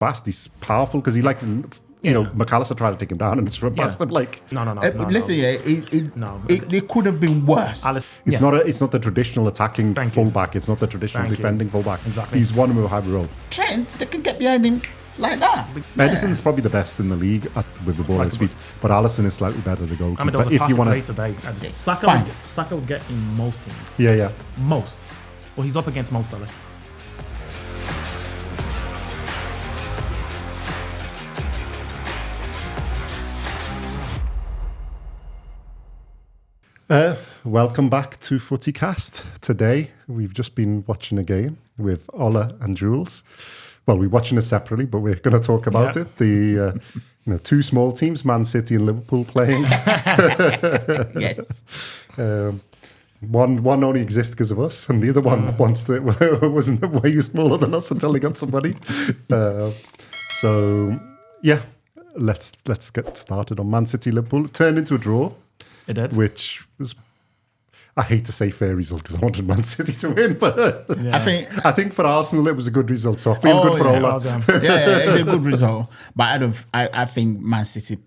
fast. He's powerful because he McAllister tried to take him down and just went past him. Like no. Listen, it could have been worse. It's not the traditional attacking fullback. It's not the traditional defending fullback. Exactly. He's one with a high role. Trent, they can get behind him like that. Edison's probably the best in the league with the ball at his feet, but Alisson is slightly better to go. I mean, there was a passing play today. Saka will get in most teams. Yeah. Most. Well, he's up against most of it. Welcome back to FootyCast. Today, we've just been watching a game with Ola and Jules. Well, we're watching it separately, but we're going to talk about it. The two small teams, Man City and Liverpool, playing. Yes. One only exists because of us, and the other one wasn't way smaller than us until they got somebody. Let's get started on Man City Liverpool. It turned into a draw. It did. Which was, I hate to say fair result because I wanted Man City to win, but I think for Arsenal it was a good result. So I feel good for Ola. It's a good result. But I think Man City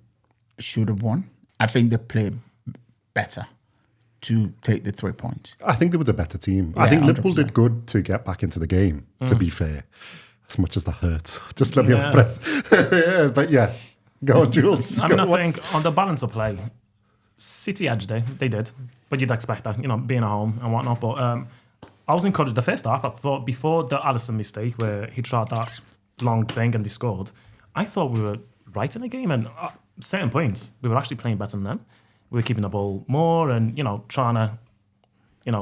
should have won. I think they played better to take the 3 points. I think they were the better team. I think 100%. Liverpool did good to get back into the game, to be fair. As much as that hurt. Just let me have a breath. But yeah, go on, Jules. I think on the balance of play, City edged they did, but you'd expect that, being at home and whatnot. But I was encouraged the first half. I thought before the Alisson mistake where he tried that long thing and they scored, I thought we were right in the game, and at certain points we were actually playing better than them. We were keeping the ball more and trying to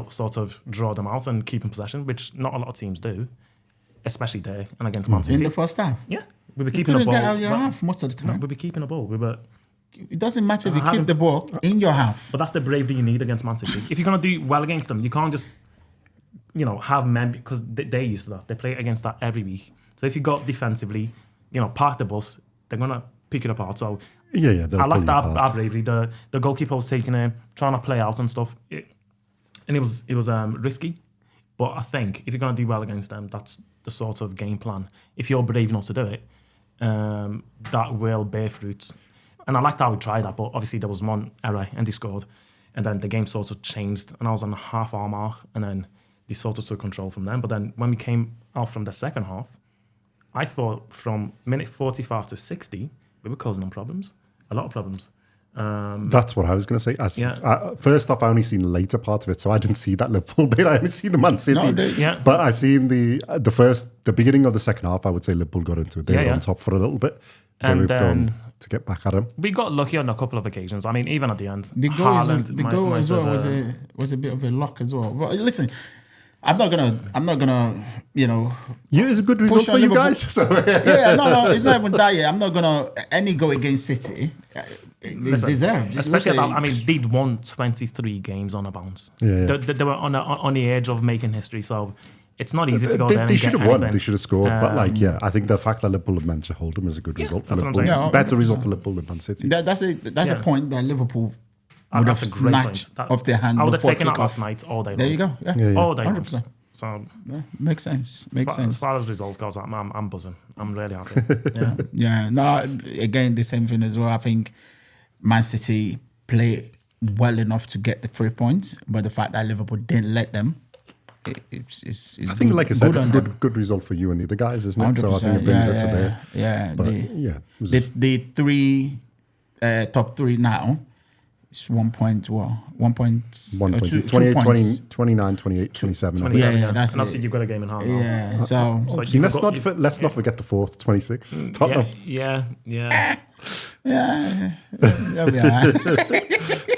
sort of draw them out and keep in possession, which not a lot of teams do, especially there and against Man City. In the first half, we were keeping the ball. Get out your half most of the time. No, we were keeping the ball. It doesn't matter if you keep the ball in your half. But that's the bravery you need against Man City. If you're going to do well against them, you can't just, have men, because they're used to that. They play against that every week. So if you go defensively, park the bus, they're going to pick it apart. So I like our bravery. The goalkeeper was taking it, trying to play out and stuff. And it was risky. But I think if you're going to do well against them, that's the sort of game plan. If you're brave enough to do it, that will bear fruit. And I liked how we tried that, but obviously there was one error and they scored. And then the game sort of changed and I was on the half-hour mark and then they sort of took control from them. But then when we came out from the second half, I thought from minute 45 to 60, we were causing them problems. A lot of problems. That's what I was going to say. First off, I only seen the later part of it, so I didn't see that Liverpool bit. I only see the Man City. But I seen the beginning of the second half. I would say Liverpool got into it. They were on top for a little bit. And then to get back at him, we got lucky on a couple of occasions. I mean, even at the end, the goal as well was a bit of a lock as well. But listen, I'm not gonna. It's a good result for you guys. So no, it's not even that yet. I'm not gonna any go against City. It's deserved. Especially they'd won 23 games on a bounce. They were on the edge of making history. So it's not easy to go there. They should have won. They should have scored. But I think the fact that Liverpool have managed to hold them is a good result for Liverpool. Better result for Liverpool than Man City. That's a point that Liverpool would have snatched off their hand. I would have taken out last night all day long. There you go. All day 100%. So makes sense. As far as results goes, I'm buzzing. I'm really happy. No, again, the same thing as well. I think Man City play well enough to get the 3 points, but the fact that Liverpool didn't let them, it's I think, like I said, it's a good result for you and the other guys, isn't it? So I think it brings it to there. Yeah, but, the three top three now. It's 1 point, 1 point, 28, 29, 28, 27. Yeah, that's and obviously you've got a game in hand. Yeah, so let's not forget the fourth, 26. Tottenham. Yeah. Yeah. They're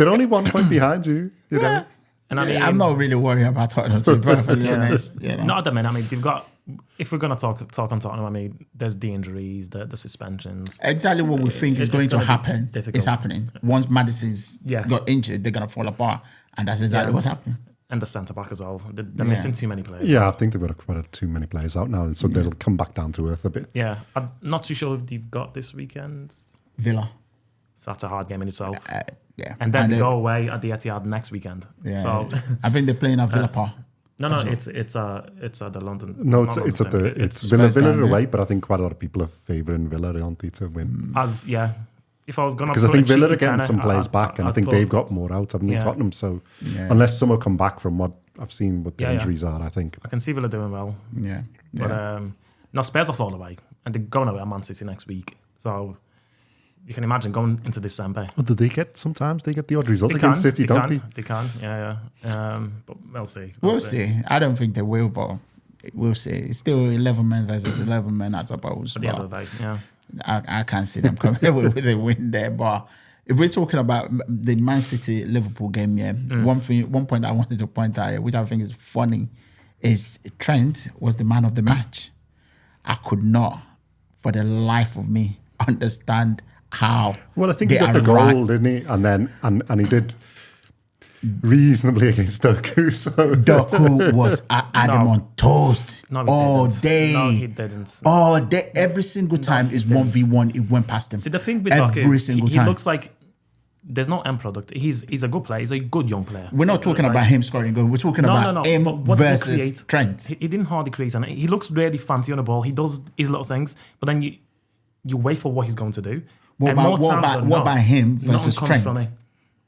only 1 point behind you, you know. And I'm not really worried about Tottenham, to be perfectly honest. Not at the minute. They've got. If we're going to talk on Tottenham, there's the injuries, the suspensions. Exactly what we think is going to happen is happening. Once Madison's got injured, they're going to fall apart, and that's exactly what's happening. And the centre back as well. They're missing too many players. Yeah, I think they've got quite too many players out now, so they'll come back down to earth a bit. Yeah, I'm not too sure if they've got this weekend. Villa. So that's a hard game in itself. Yeah, and then they go away at the Etihad next weekend. Yeah, so I think they're playing at Villa Park. No, it's at the London. No, it's not at the London, it's Villa Spurs down, away, but I think quite a lot of people are favouring Villa, aren't they, to win? If I was gonna, Because I think Villa are getting some players back, and I think they've got more out, haven't they, Yeah. Tottenham? So unless someone come back from what I've seen, what the Yeah, yeah. injuries are, I think. I can see Villa doing well. Yeah. But no, Spurs are falling away, and they're going away at Man City next week. So you can imagine going into December. What do they get? Sometimes they get the odd result They against City, don't they? They can, yeah. But we'll see. We'll see. I don't think they will, but we'll see. It's still 11 men versus 11 men, I suppose. At the end of the day, yeah. I can't see them coming away with a win there. But if we're talking about the Man City Liverpool game, one point I wanted to point out, which I think is funny, is Trent was the man of the match. I could not, for the life of me, understand how. Well, I think he got the goal, didn't he? And then and he did reasonably against Doku. So Doku was had him on toast No, he all didn't. day. No, he didn't. All day, every single time is 1v1. It went past him. See, the thing with every Doku, single he time. looks like there's no end product. He's a good player. He's a good young player. We're not talking about him scoring goal. We're talking about him But what did he versus create? Trent. He didn't hardly create anything. He looks really fancy on the ball. He does his little things, but then you wait for what he's going to do. What And more about, times than what not, about him nothing versus comes Trent? from it.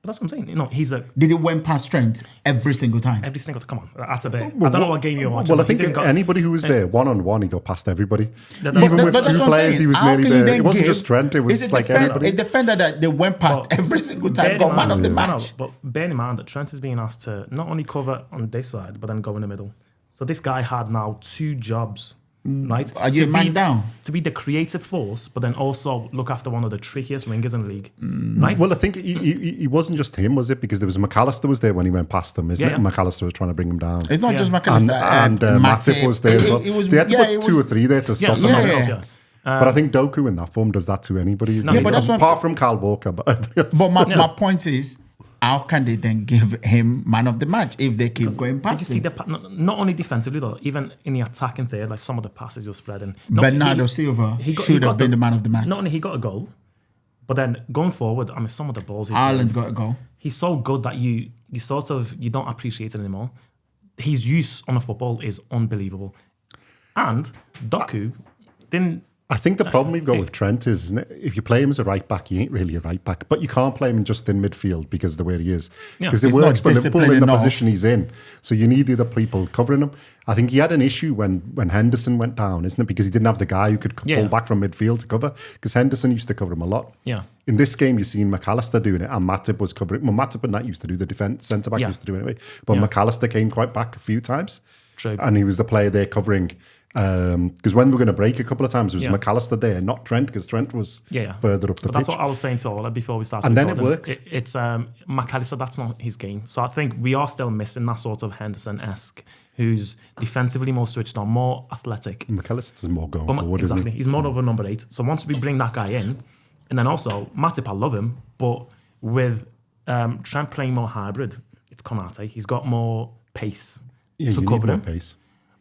But that's what I'm saying. He's a Did it went past Trent every single time? every single. Come on, that's a bit. I don't know what game you're watching. Well, I but he think didn't got- anybody who was there, one-on-one, he got past everybody. But Even with that's two what I'm players, saying. he was How nearly can you there. then It wasn't give- just Trent, it was It's like a everybody. defender that they went past But every single bear time, in got man of the mind- match. But bear in mind that Trent is being asked to not only cover on this side, but then go in the middle. So this guy had now two jobs, right? Are you To a man be- down? To be the creative force, but then also look after one of the trickiest wingers in the league, right? Well, I think he wasn't just him, was it? Because there was McAllister was there when he went past them, isn't Yeah, it? yeah. McAllister was trying to bring him down. It's not Yeah. just And, McAllister. Matip was there as well. They had to put two or three there to stop them. yeah, I think. yeah. But I think Doku in that form does that to anybody. No, Yeah, but that's what- apart from Kyle Walker. But But my point is, how can they then give him man of the match if they keep going Did past you see him? not only defensively though, even in the attacking third, like some of the passes you're spreading. No, Bernardo Silva he should got have been the man of the match. Not only he got a goal, but then going forward, I mean, some of the balls he Ireland plays, got a goal. he's so good that you don't appreciate it anymore. His use on the football is unbelievable. And Doku didn't. I think the problem we've got with Trent is, isn't it, if you play him as a right back, he ain't really a right back. But you can't play him just in midfield because of the way he is. Yeah. Because it He's works not for Liverpool disciplined in the enough. position he's in. So you need the other people covering him. I think he had an issue when Henderson went down, isn't it? Because he didn't have the guy who could pull back from midfield to cover. Because Henderson used to cover him a lot. Yeah. In this game, you've seen McAllister doing it, and Matip was covering. Well, Matip and that used to do the defence. Centre back used to do it anyway. But McAllister came quite back a few times. True. And he was the player there covering. Because when we were going to break a couple of times, it was McAllister there, not Trent, because Trent was further up the But that's pitch. what I was saying to Ola before we started. And then it recording. works. It's McAllister. That's not his game. So I think we are still missing that sort of Henderson-esque, who's defensively more switched on, more athletic. McAllister's more going forward, Exactly. isn't he? He's more of a number 8. So once we bring that guy in, and then also Matip, I love him, but with Trent playing more hybrid, it's Konate. He's got more pace Yeah, to you cover need more him. pace.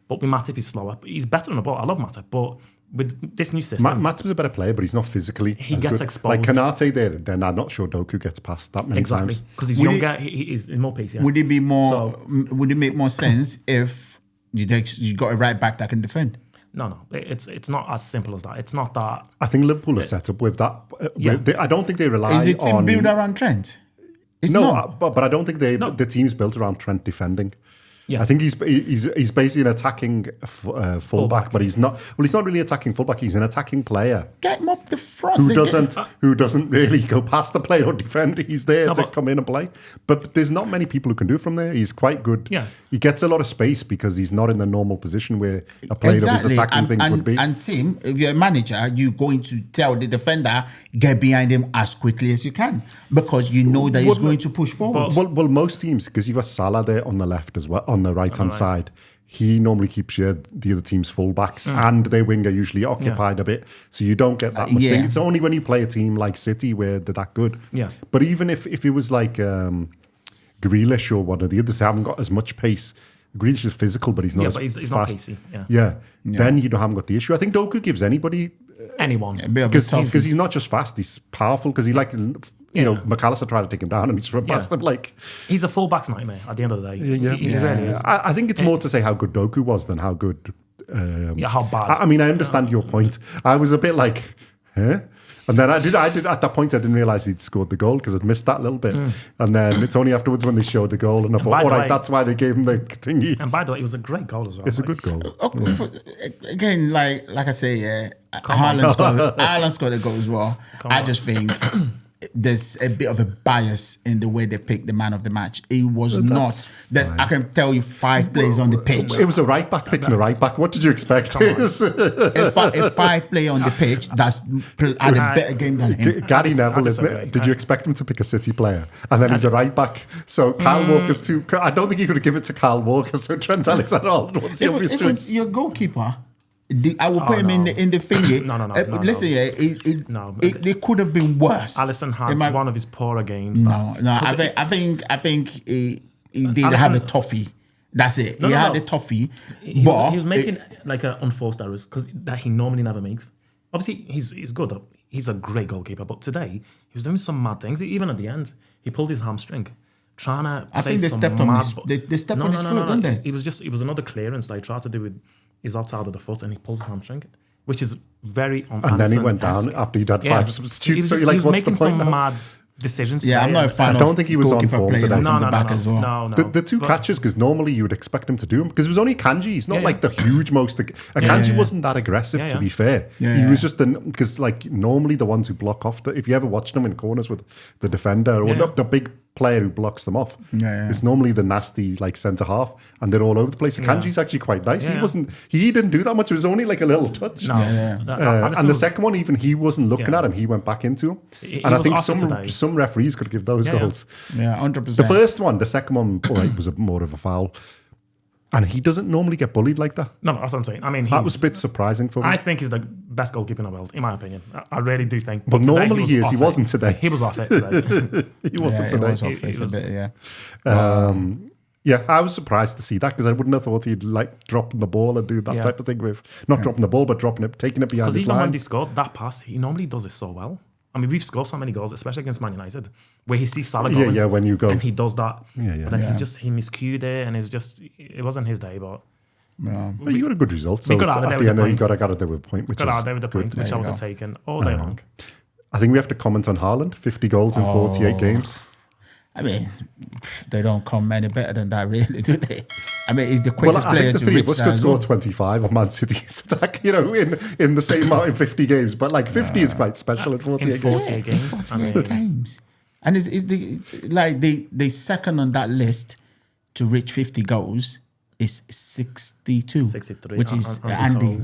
But with Matip, he's slower. But he's better on the ball. I love Matip, but with this new system, Matip's a better player, but he's not physically. He as gets good. exposed. Like Konate there, then I'm not sure Doku gets past that many exactly times. because he's Would younger. He's more pacey. Would it be more? So- Would it make more sense if you got a right back that can defend? No, it's not as simple as that. It's not that. I think Liverpool are set up with that. I don't think they rely Is the team on. built around Trent? It's No, not. but I don't think No. the team's built around Trent defending. Yeah. I think he's basically an attacking fullback, but he's not. Well, he's not really attacking fullback. He's an attacking player Get him up the front. who They doesn't really go past the player or defend. He's there to but- come in and play. But there's not many people who can do it from there. He's quite good. Yeah. He gets a lot of space because he's not in the normal position where a player of his attacking things would be. And team, if you're a manager, you're going to tell the defender, get behind him as quickly as you can because you know that he's going to push forward. Well, most teams, because you've got Salah there on the left as well, on the right-hand side, he normally keeps the other team's fullbacks and their winger usually occupied a bit. So you don't get that much thing. It's only when you play a team like City where they're that good. Yeah. But even if it was like Grealish or one of the others, they haven't got as much pace. Grealish is physical, but he's not as but he's fast. not pacey. Then you haven't got the issue. I think Doku gives anybody... Anyone. A bit of a Because tough- he's not just fast, he's powerful. Because McAllister tried to take him down and he just went past him like... He's a full-back's nightmare at the end of the day. He really is. I think it's more to say how good Doku was than how good... how bad. I mean, I understand your point. I was a bit like, huh? And then I did at that point, I didn't realise he'd scored the goal because I'd missed that little bit. And then it's only afterwards when they showed the goal and I thought, all right, that's why they gave him the thingy. And by the way, it was a great goal as well. It's a good goal. Again, like I say, Haaland scored a goal as well. I just think there's a bit of a bias in the way they picked the man of the match. It was not. I can tell you 5 players on the pitch. It was a right back picking a right back. What did you expect? A 5 player on the pitch that's had a better game than him. Gary Neville, isn't it? Did you expect him to pick a City player? And then he's a right back. So Kyle Walker's too. I don't think he could have given it to Kyle Walker. So Trent Alexander-Arnold was the obvious choice. Your goalkeeper. I will put him in the thingy. No. Listen, it could have been worse. Alisson had one of his poorer games. I think he did have a toffee. That's it. He had a toffee. He was making like unforced errors because that he normally never makes. Obviously, he's good. He's a great goalkeeper. But today he was doing some mad things. Even at the end, he pulled his hamstring. Trying to. I think they stepped on his. They stepped on his foot, didn't they? It was another clearance that he tried to do with. He's outside of the foot and he pulls his hamstring, which is very un-Alisson-esque. And then he went down after he'd had 5 substitutes. So you're like, what's the point? He was making some mad decisions. Yeah, I'm not a fan. I don't think he was on form today. No. The 2 catches, because normally you would expect him to do them, because it was only Kanji. He's not like the huge most. Kanji wasn't that aggressive, to be fair. He was just because like normally the ones who block off, if you ever watch them in corners with the defender or the big player who blocks them off, it's normally the nasty like centre half, and they're all over the place. Kanji's actually quite nice. He didn't do that much. It was only like a little touch. And the second one, even he wasn't looking at him. He went back into him. And I think some referees could give those goals. Yeah, 100%. The first one, the second one, was more of a foul. And he doesn't normally get bullied like that. No, that's what I'm saying. I mean, that was a bit surprising for me. I think he's the best goalkeeper in the world, in my opinion. I really do think. But normally he is. He wasn't today. He was off it today. He wasn't today. He was off it a bit, I was surprised to see that because I wouldn't have thought he'd like dropping the ball and do that type of thing with not dropping the ball, but dropping it, taking it behind his line. Because even when he scored that pass, he normally does it so well. I mean, we've scored so many goals, especially against Man United, where he sees Salah going. When you go, and he does that. But then he miscued it, and it wasn't his day, but. But you got a good result. So we got out at the end, you got to do a point, which got out there with the point, which I would have taken all day long. I think we have to comment on Haaland. 50 goals in 48 games. I mean, they don't come any better than that, really, do they? I mean, he's the quickest player to reach that. I think the 3 of us could score 25 on Man City's attack, in the same amount in 50 games. But like 50 is quite special in 48 games. 48 games. And is the second on that list to reach 50 goals is 63, which is Andy.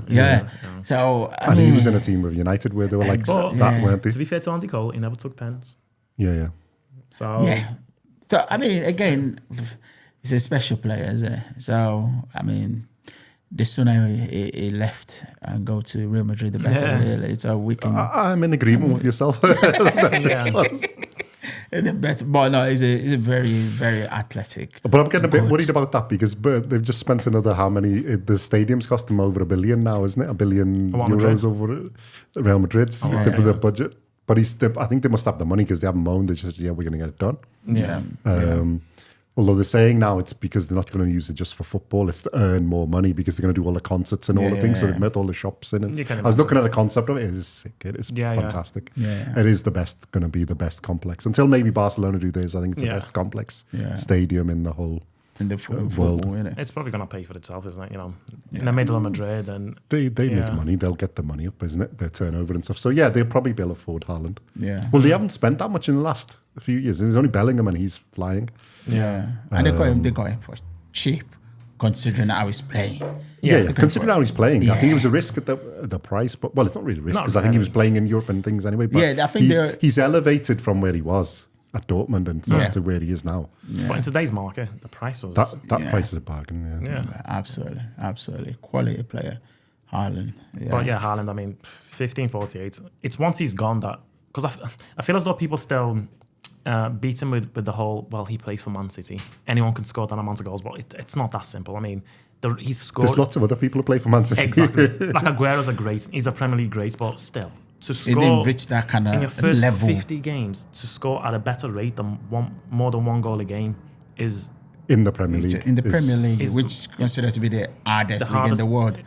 So and he was in a team with United where they were like that, weren't they? To be fair to Andy Cole, he never took pens. So I mean, again, he's a special player, isn't it? So I mean, the sooner he left and go to Real Madrid, the better. Really, so we can. I'm in agreement with yourself. The better, but no, he's a very, very athletic. But I'm getting a bit worried about that because they've just spent another how many? The stadium's cost them over $1 billion now, isn't it? €1 billion over Real Madrid's the budget. But I think they must have the money because they haven't moaned. They just we're going to get it done. Although they're saying now it's because they're not going to use it just for football. It's to earn more money because they're going to do all the concerts and all the things. So they've met all the shops in it. I was looking at the concept of it. It is sick. It is fantastic. It is going to be the best complex. Until maybe Barcelona do theirs. I think it's the best complex stadium in the whole world. It's probably going to pay for itself, isn't it? In the middle of Madrid. And they make money. They'll get the money up, isn't it? Their turnover and stuff. So they'll probably be able to afford Haaland. Well, they haven't spent that much in the last few years. There's only Bellingham and he's flying. And they got him for cheap, considering how he's playing. Considering how he's playing, I think it was a risk at the price. But it's not really a risk because I think he was playing in Europe and things anyway. But I think he's elevated from where he was at Dortmund and to where he is now. But in today's market, the price was that price is a bargain. Absolutely, quality player, Haaland. But Haaland. I mean, 15-48. It's once he's gone that because I feel as though people still. Beat him with the whole, he plays for Man City. Anyone can score that amount of goals, but it's not that simple. I mean, he's scored. There's lots of other people who play for Man City. Exactly. Like Aguero's he's a Premier League great, but still, to He score didn't reach that kind in your of first level 50 games to score at a better rate than more than one goal a game is in the Premier League. in the Premier League, is- which is considered to be the hardest league in hardest- the world.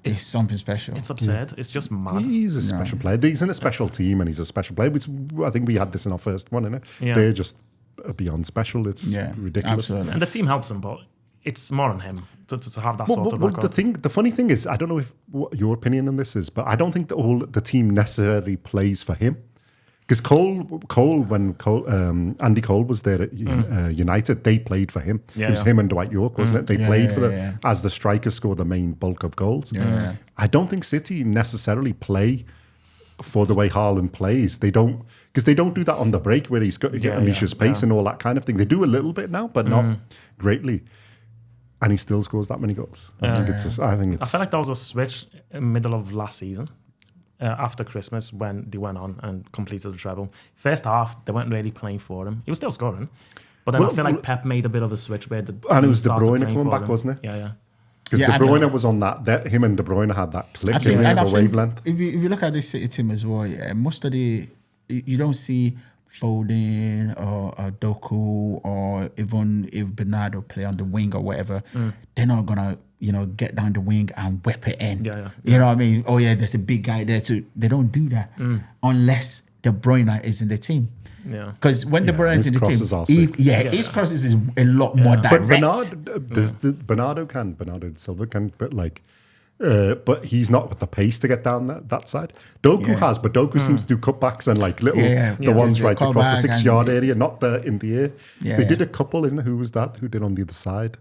It's something special. It's absurd. It's just mad. He's a special player. He's in a special team and he's a special player. Which I think we had this in our first one, innit? Yeah. They're just beyond special. It's ridiculous. Absolutely. And the team helps him, but it's more on him to have that sort of record. The funny thing is, I don't know what your opinion on this is, but I don't think the team necessarily plays for him. Because when Andy Cole was there at United, they played for him. Yeah, it was him and Dwight York, wasn't it? They played for as the striker scored the main bulk of goals. Yeah. I don't think City necessarily play for the way Haaland plays. They don't, because they don't do that on the break where he's got to unleash his pace and all that kind of thing. They do a little bit now, but not greatly. And he still scores that many goals. I think it's. I feel like that was a switch in the middle of last season. After Christmas, when they went on and completed the treble. First half, they weren't really playing for him. He was still scoring. But then I feel like Pep made a bit of a switch where and it was De Bruyne coming back, wasn't it? Yeah. Because De Bruyne was on that. Him and De Bruyne had that click in a wavelength. If you look at this City team as well, most of you don't see Foden or Doku or even if Bernardo play on the wing or whatever, they're not gonna get down the wing and whip it in. Yeah. You know what I mean? Oh yeah, there's a big guy there too. They don't do that unless De Bruyne is in the team. Yeah. Because when De Bruyne is in the team, his crosses is a lot more direct. But Bernardo Silva can, but but he's not with the pace to get down that side. Doku has, but Doku seems to do cutbacks and the ones right across the 6-yard area, not in the air. They did a couple, isn't it? Who was that? Who did on the other side?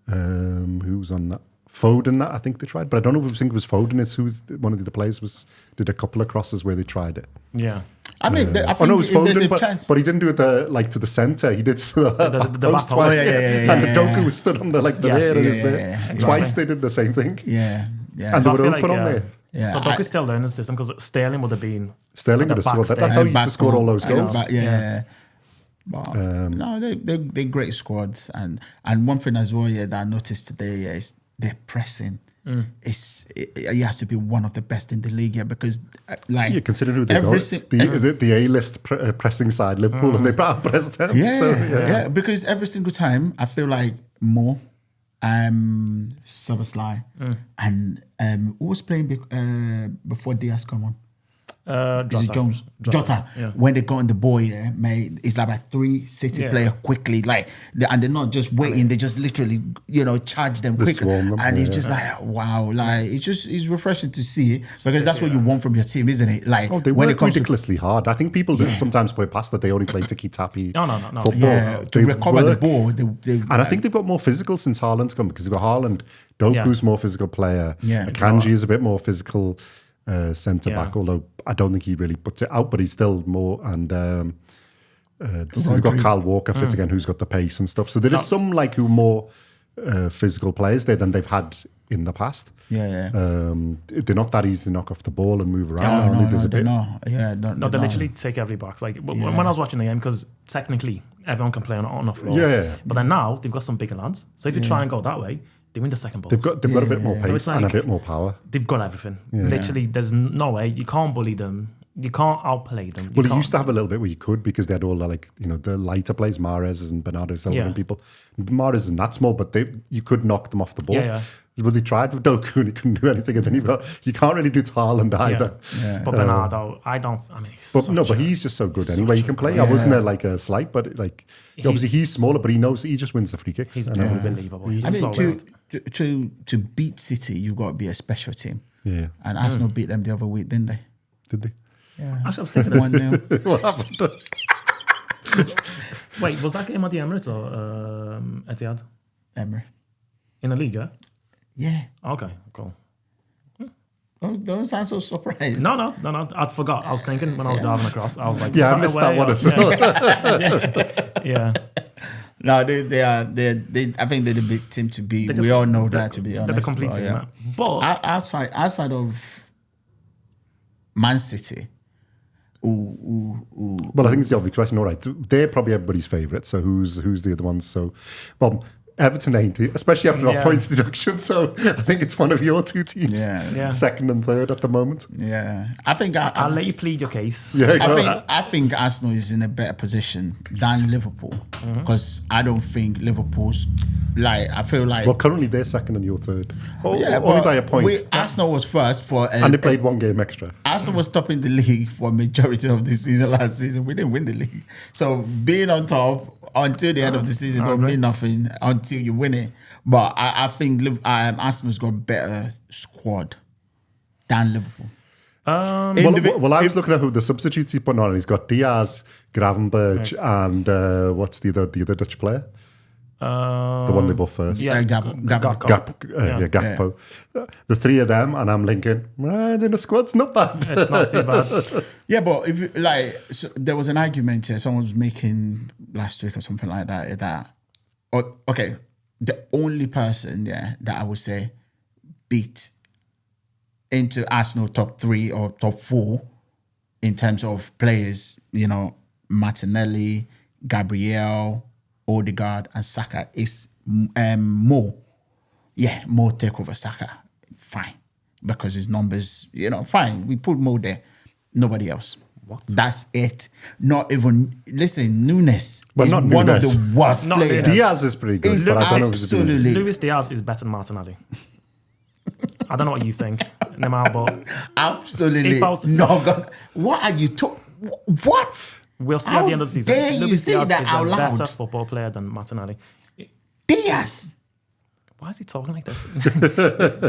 Who was on that? Foden, that I think they tried, but I don't know if it was Foden. It's who's one of the players did a couple of crosses where they tried it. Yeah. I mean, I think it was Foden, but he didn't do it to the centre. He did the post twice. And the yeah. Doku was stood on the there and was there. Twice they did the same thing. Yeah. And So they I were feel open on there. Yeah, so Doku's still learning the system because Sterling would have been Sterling would have scored that. That's how he used to score all those goals. But no, they're great squads, and one thing as well, that I noticed today is their pressing. He has to be one of the best in the league, because considering who they got, the A-list pressing side, Liverpool, and they press them. Because every single time I feel like Moore, Szoboszlai, and who was playing before Diaz come on? Jota. Yeah. When they got on the ball, it's like a 3 City player quickly, and they're not just waiting; they just literally, charge them quickly, and it's just wow, it's refreshing to see, because that's what you want from your team, isn't it? They work ridiculously hard. I think people sometimes put it past that they only play tiki-tappy football. To recover the ball, and I think they've got more physical since Haaland's come, because they've got Haaland, Doku's more physical player, Akanji is a bit more physical. Centre back, although I don't think he really puts it out, but he's still more. And so they've got Kyle Walker fit again, who's got the pace and stuff. So there is some who are more physical players there than they've had in the past. They're not that easy to knock off the ball and move around. They literally take every box. When I was watching the game, because technically everyone can play on the floor. But then now they've got some bigger lads. So if you try and go that way, they win the second ball. They've got a bit more pace and a bit more power. They've got everything. Literally, there's no way. You can't bully them. You can't outplay them. Well, you used to have a little bit where you could, because they had all the lighter players, Mahrez and Bernardo Silva and people. Mahrez isn't that small, but you could knock them off the ball. Well, they tried with Doku and he couldn't do anything, and then you can't really do Haaland either. But Bernardo, but he's just so good anyway. He can play. I wasn't there a slight, but obviously he's smaller, but he knows he just wins the free kicks. He's unbelievable. To beat City, you've got to be a special team. Yeah. And Arsenal beat them the other week, didn't they? Did they? Yeah. Actually, I was thinking 1-0. What happened? Wait, was that game at the Emirates or Etihad? Emery. In the league, Yeah. Okay, cool. Don't sound so surprised. No. I forgot. I was thinking when I was driving across. I was like, I missed that one as well. Yeah. No, they are. I think they're the big team to beat. We all know that, to be honest. They're the complete team. Yeah. But outside of Man City, well, I think it's the obvious question. All right, they're probably everybody's favourite. So who's the other ones? So, well, Everton ain't, especially after our Yeah. points deduction. So I think it's one of your two teams, Yeah. second and third at the moment. Yeah, I think I'll let you plead your case. Yeah, go on. I think Arsenal is in a better position than Liverpool because I don't think Liverpool's like. I feel like Well, currently they're second and you're third. Only but by a point. Arsenal was first for And they played one game extra. Arsenal was top in the league for a majority of the season last season. We didn't win the league, so being on top until the end of the season don't mean nothing until you win it. But I think Arsenal's got a better squad than Liverpool. Well, I was looking at who the substitutes he's putting on, and he's got Diaz, Gravenberch, and what's the other Dutch player? The one they bought first. Gakpo. The three of them, and I'm linking, then the squad's not bad. It's not too bad. Yeah, but if there was an argument here, someone was making last week or something like that. The only person that I would say beat into Arsenal top 3 or top 4 in terms of players, Martinelli, Gabriel, Odegaard, and Saka is Mo. Yeah, Mo take over Saka. Fine. Because his numbers, fine. We put Mo there. Nobody else. What? That's it. Not even, listen, Nunes But is not one of Nunes. the worst Not players. Nunes. Diaz is pretty good, Is but I don't know who's doing it. absolutely, Luis Diaz is better than Martinelli. I don't know what you think, Neymar, but absolutely If I was- no. God, what are you talking? What? we'll see How at the end of the season. dare you Luis say Diaz that is out a loud? better football player than Martinelli. Diaz. Why is he talking like this?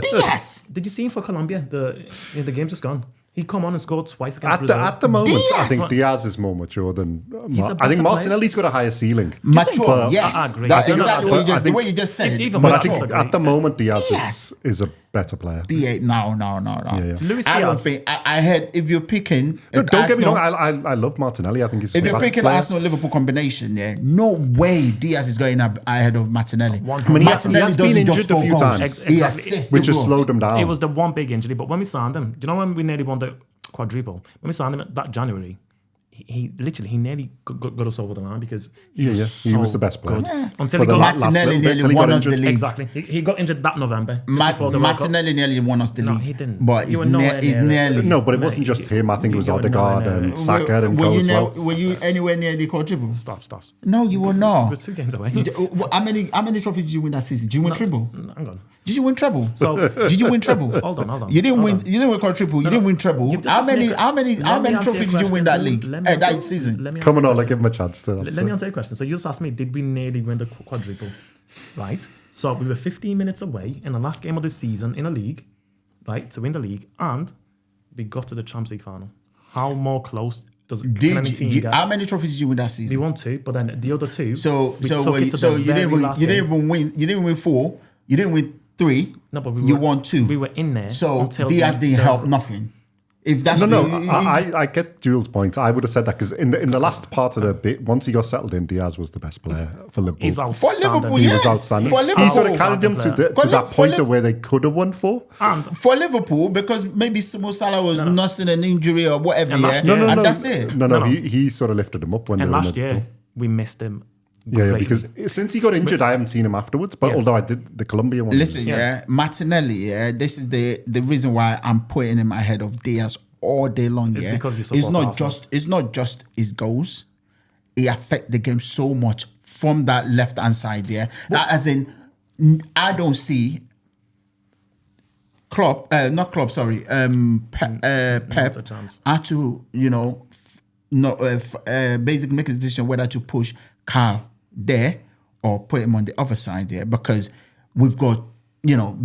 Diaz. Did you see him for Colombia? The game just gone. He come on and scored twice against At Brazil. the moment, I Diaz. think Diaz is more mature than. He's a I better think player. Martinelli's got a higher ceiling. Mature, But- yes. I agree. That's I think- exactly but what you I just, the think- way you just said. Even But I Mature. think at the moment, Diaz Diaz. is a better player. B8, no. Yeah. Luis I don't Diaz. think. I heard if you're picking. No, don't get me Arsenal- wrong. I love Martinelli. I think he's a If you're fantastic picking player. Arsenal-Liverpool combination, no way Diaz is going up ahead of Martinelli. I mean, he has been doesn't injured just a score few goals. times. He Exactly. assists which the has goal. slowed him down. It was the one big injury, but when we signed him, do you know when we nearly won the quadruple? When we signed him that January, he nearly got us over the line because he was the best player. good. Yeah. Until For he the got last Martinelli little bit till nearly he got won us the injured. league. exactly. He got injured that November. before the World Cup. Martinelli nearly won us the No, league. he didn't. But You he's, were nowhere he's near it. nearly. No, but it Mate, wasn't just him. I think it was you were Odegaard nowhere and near. Saka and were so you, as well. were you anywhere near the quadruple? Stop. No, you were not. We're 2 games away. How many trophies did you win that season? Did you win treble? Hang on. Did you win treble? So Did you win treble? hold on. You didn't Hold win. on. You didn't win quadruple. You didn't win treble. You've just How asked me many? a How many? Let How me many answer your trophies did you win question. that league? Let me That answer- season. let me Come on, answer I'll your give him a chance to Let answer. me answer your question. So you just asked me, did we nearly win the quadruple? Right. So we were 15 minutes away in the last game of the season in a league, right, to win the league, and we got to the Champions League final. How more close can any team get? How many trophies did you win that We season? won 2, but then the other 2. So we so took were you, it to so the you didn't very win, last you game. didn't even win. You didn't win 4. You didn't win 3. No, but you won 2. We were in there. So until Diaz didn't help nothing. If that's No, the- I get Jules' point. I would have said that because in the last part of the bit, once he got settled in, Diaz was the best player for Liverpool. He's for outstanding. Liverpool, He yes. was outstanding. For He Liverpool, sort of carried them to that For point Liv- of where they could have won 4. And for Liverpool, because maybe Mo Salah was nursing an injury or whatever, And yeah, last year- and that's it. No, No. he sort of lifted them up when and they were in last the year, we missed him. Yeah, greatly. because since he got injured, I haven't seen him afterwards. But Yeah. although I did the Colombia one. Listen, Martinelli, this is the reason why I'm putting him ahead of Diaz all day long. It's Yeah, because you it's support not Arsenal. just his goals. He affect the game so much from that left hand side. Yeah, as in, I don't see Pep Not a chance. had to basically make a decision whether to push Carl there or put him on the other side there because we've got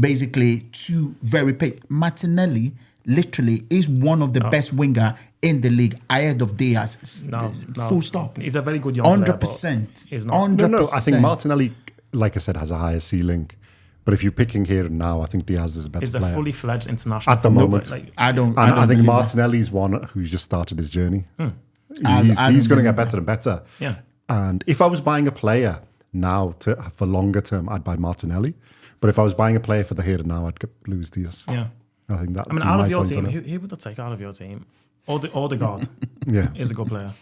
basically 2 very Martinelli literally is one of the best winger in the league ahead of Diaz. No. Full stop. He's a very good young player. 100%. He's not. No, I think Martinelli, like I said, has a higher ceiling. But if you're picking here and now, I think Diaz is a better He's a player. fully fledged international. At the footballer. moment. Like, I don't And I think believe that. Martinelli's one who's just started his journey. I He's don't going to believe get better and better. Yeah. And if I was buying a player now for longer term, I'd buy Martinelli. But if I was buying a player for the here and now, I'd get Blues Diaz. yeah. I think that. I mean, out of your team, who would I take out of your team? Odegaard Yeah. is a good player.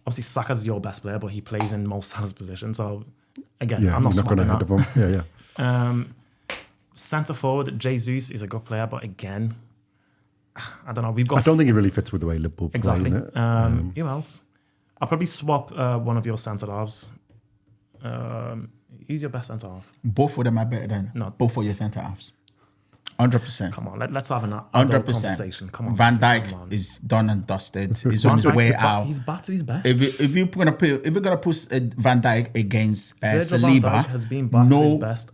obviously Saka's your best player, but he plays in most Salah's position. So again, Yeah, I'm not you're not going to swapping ahead that. of him. Yeah. Centre forward, Jesus is a good player, but again, I don't know. We've got I don't think he really fits with the way Liverpool exactly. play, innit? Who else? I'll probably swap one of your centre halves. Who's your best centre half? Both of them are better than both of your centre halves. 100%. Come on, let's have an 100%. conversation. Come on, Van come Dijk on. is done and dusted. He's Van on his Dijk's way the out. He's back to his best. If you're gonna put Van Dijk against Virgil Saliba, van Dijk has been back to his best.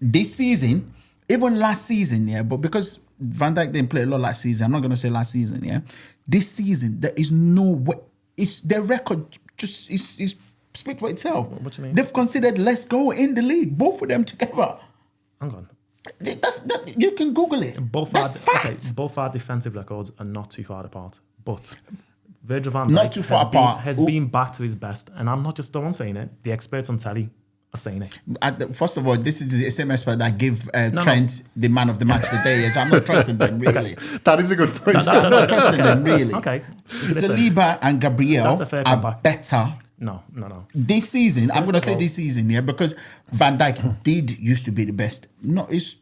This season, even last season, yeah, but because Van Dijk didn't play a lot last season, I'm not gonna say last season, yeah. This season, there is no way. It's their record just is speak for itself. What do you mean? They've considered less goal in the league, both of them together. Hang on. You can Google it. That's fact. Both our defensive records are not too far apart, but Virgil van Not Dijk too far apart. has been back to his best, and I'm not just the one saying it. The experts on telly are saying it. First of all, this is the same expert that gave Trent the man of the match today, so I'm not trusting them really. That is a good point. I'm not trusting them really. Okay. Listen, Saliba and Gabriel That's a fair are comeback. better no. this season. I'm going to say all. this season, yeah, because Van Dijk did used to be the best. No, he's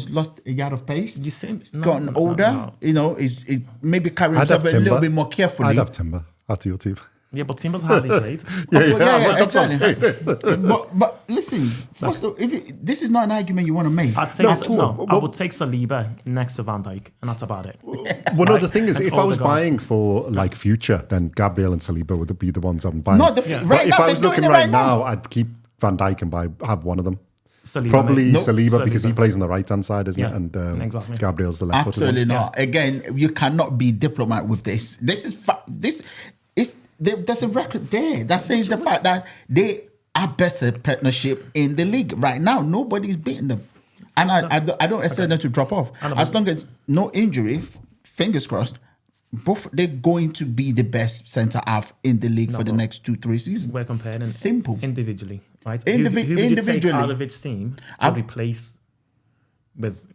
lost a yard of pace. You seem Gotten older, no. you know, is maybe carrying I'd himself have a little Timber. bit more carefully. I'd have Timber. That's your team. Yeah, but Timber's hardly played. That's what I'm exactly. but listen, first of all, this is not an argument you want to make. I'd take at all. I would take Saliba next to Van Dijk, and that's about it. Well, no, the thing is, And if I was Odegaard. buying for like future, then Gabriel and Saliba would be the ones I'm buying. Not the Yeah. But right if now, I was they're looking doing it right now, I'd keep Van Dijk and have one of them. Saliba, Probably maybe. Saliba because he Saliba. plays on the right hand side, isn't Yeah, it? And exactly. Gabriel's the left. Absolutely not. Again, you cannot be diplomat with this. This is there's a record there that says the fact that they are better partnership in the league right now. Nobody's beating them, and I don't expect them to drop off as long as no injury. Fingers crossed. Both they're going to be the best centre half in the league for the next 2-3 seasons. We're comparing Simple. individually, right? Individually. Who would you take out of each team to replace with,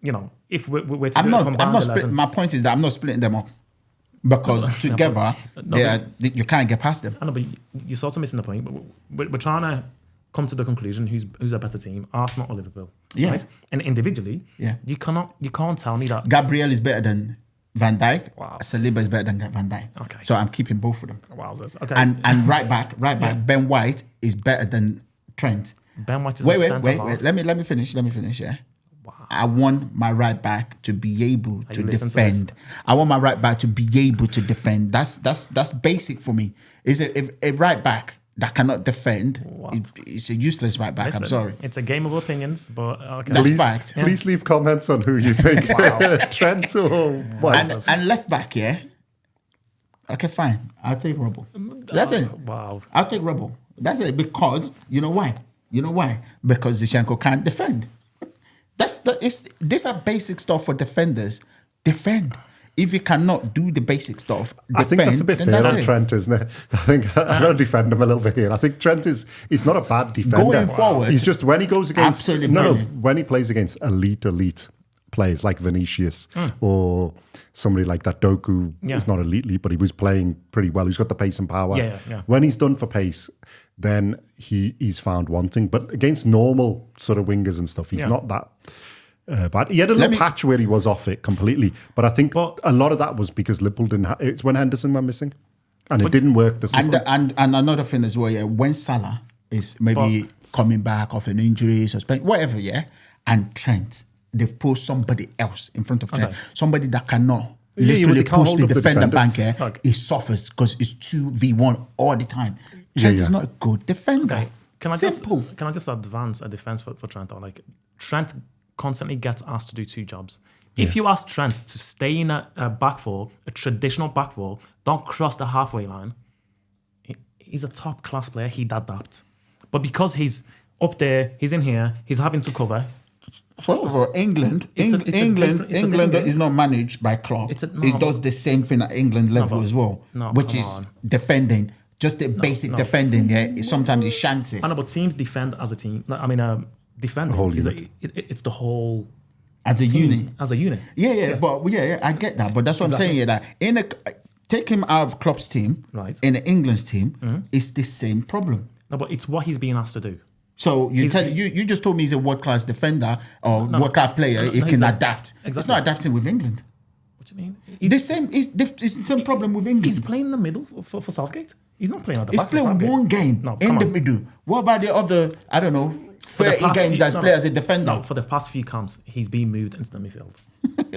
if we're to I'm do a not combined splitting. 11. My point is that I'm not splitting them up because together you can't get past them. I know, but you're sort of missing the point. But we're trying to come to the conclusion who's a better team, Arsenal or Liverpool. Yeah. Right? And individually, Yeah. you can't tell me that. Gabriel is better than Van Dijk. Wow. Saliba is better than Van Dijk. Okay. So I'm keeping both of them. Wowzers. Okay. And right back, Ben White is better than Trent. Ben White is a Wait. centre half. Let me finish. Yeah. Wow. I want my right back to be able to you listening to defend. I want my right back to be able to defend. That's basic for me. Is a right back that cannot defend? It's a useless right back. Listen, I'm sorry. It's a game of opinions, but okay. That's Please, fact. please leave comments on who you think. Trent or White. And left back, yeah. Okay, fine. I'll take Robbo. That's it. Wow. I'll take Robbo. That's it. Because you know why? Because Zinchenko can't defend. These are basic stuff for defenders. Defend. If you cannot do the basic stuff, defend, I think that's a bit then fair that's on it. Trent, isn't it? I think I'm going to defend him a little bit here. I think Trent is not a bad defender. Going forward, he's just when he goes against absolutely brilliant. when he plays against elite players like Vinicius or somebody like that. Doku is not elite, but he was playing pretty well. He's got the pace and power. Yeah. When he's done for pace, then he's found wanting. But against normal sort of wingers and stuff, he's not that. But he had a little patch where he was off it completely. But I think a lot of that was because Liverpool didn't have... It's when Henderson went missing. And it didn't work the system. And another thing as well, yeah, when Salah is maybe coming back off an injury, suspend, whatever, yeah, and Trent, they've put somebody else in front of Trent. Somebody that cannot literally they can't push hold the up the defender defenders. bank, yeah, he suffers because it's 2v1 all the time. Trent is not a good defender. Okay. Can I just advance a defense for Trent? Or like Trent constantly gets asked to do two jobs. If you ask Trent to stay in a back four, a traditional back four, don't cross the halfway line, he's a top class player. He'd adapt. But because he's up there, he's in here, he's having to cover. First of all, England is not managed by Klopp. It does the same thing at England level as well, which is defending. Just the basic defending. Yeah, sometimes he shanks it. I know, but teams defend as a team. I mean, defending is it's the whole as a team, unit. As a unit. Yeah, but I get that. But that's what I'm saying. Yeah, that take him out of Klopp's team, Right. in England's team, it's the same problem. No, but it's what he's being asked to do. So you just told me he's a world-class defender or world-class player. He can adapt. Exactly. It's not adapting with England. What do you mean? It's the same problem with England. He's playing in the middle for Southgate. He's not playing at the He's back. for playing Southgate. one game No, in come the on. middle. What about the other, I don't know, For the 30 past games few- that's no, played as a defender? No, for the past few camps, he's being moved into the midfield,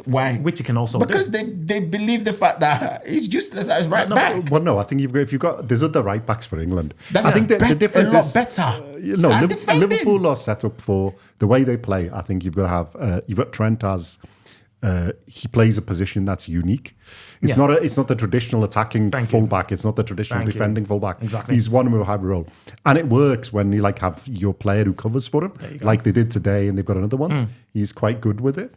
Why? which he can also Because do. they believe the fact that he's useless as right back. Well, no, I think if you've got there's other right backs for England. That's I think the difference a lot is better. No, And defending. Liverpool are set up for the way they play. I think you've got to have you've got Trent as he plays a position that's unique. It's not the traditional attacking fullback. It's not the traditional defending fullback. Exactly. He's one with a hybrid role, and it works when you like have your player who covers for him, like they did today, and they've got another one. He's quite good with it.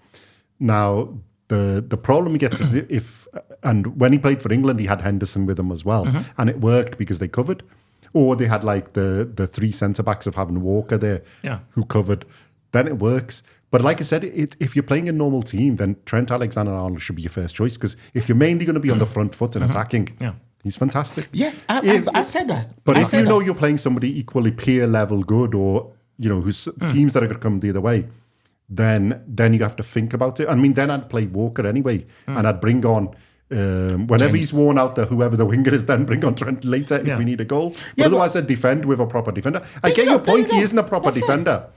Now the problem he gets is and when he played for England, he had Henderson with him as well, and it worked because they covered. Or they had like the three centre backs of having Walker there who covered. Then it works. But like I said, if you're playing a normal team, then Trent Alexander-Arnold should be your first choice because if you're mainly going to be on the front foot and attacking, he's fantastic. Yeah, I said that. But if you know you're playing somebody equally peer level good or, who's teams that are going to come the other way, then you have to think about it. I mean, then I'd play Walker anyway and I'd bring on... whenever he's worn out whoever the winger is, then bring on Trent later if we need a goal. But otherwise, I'd defend with a proper defender. I get your point. He isn't a proper defender.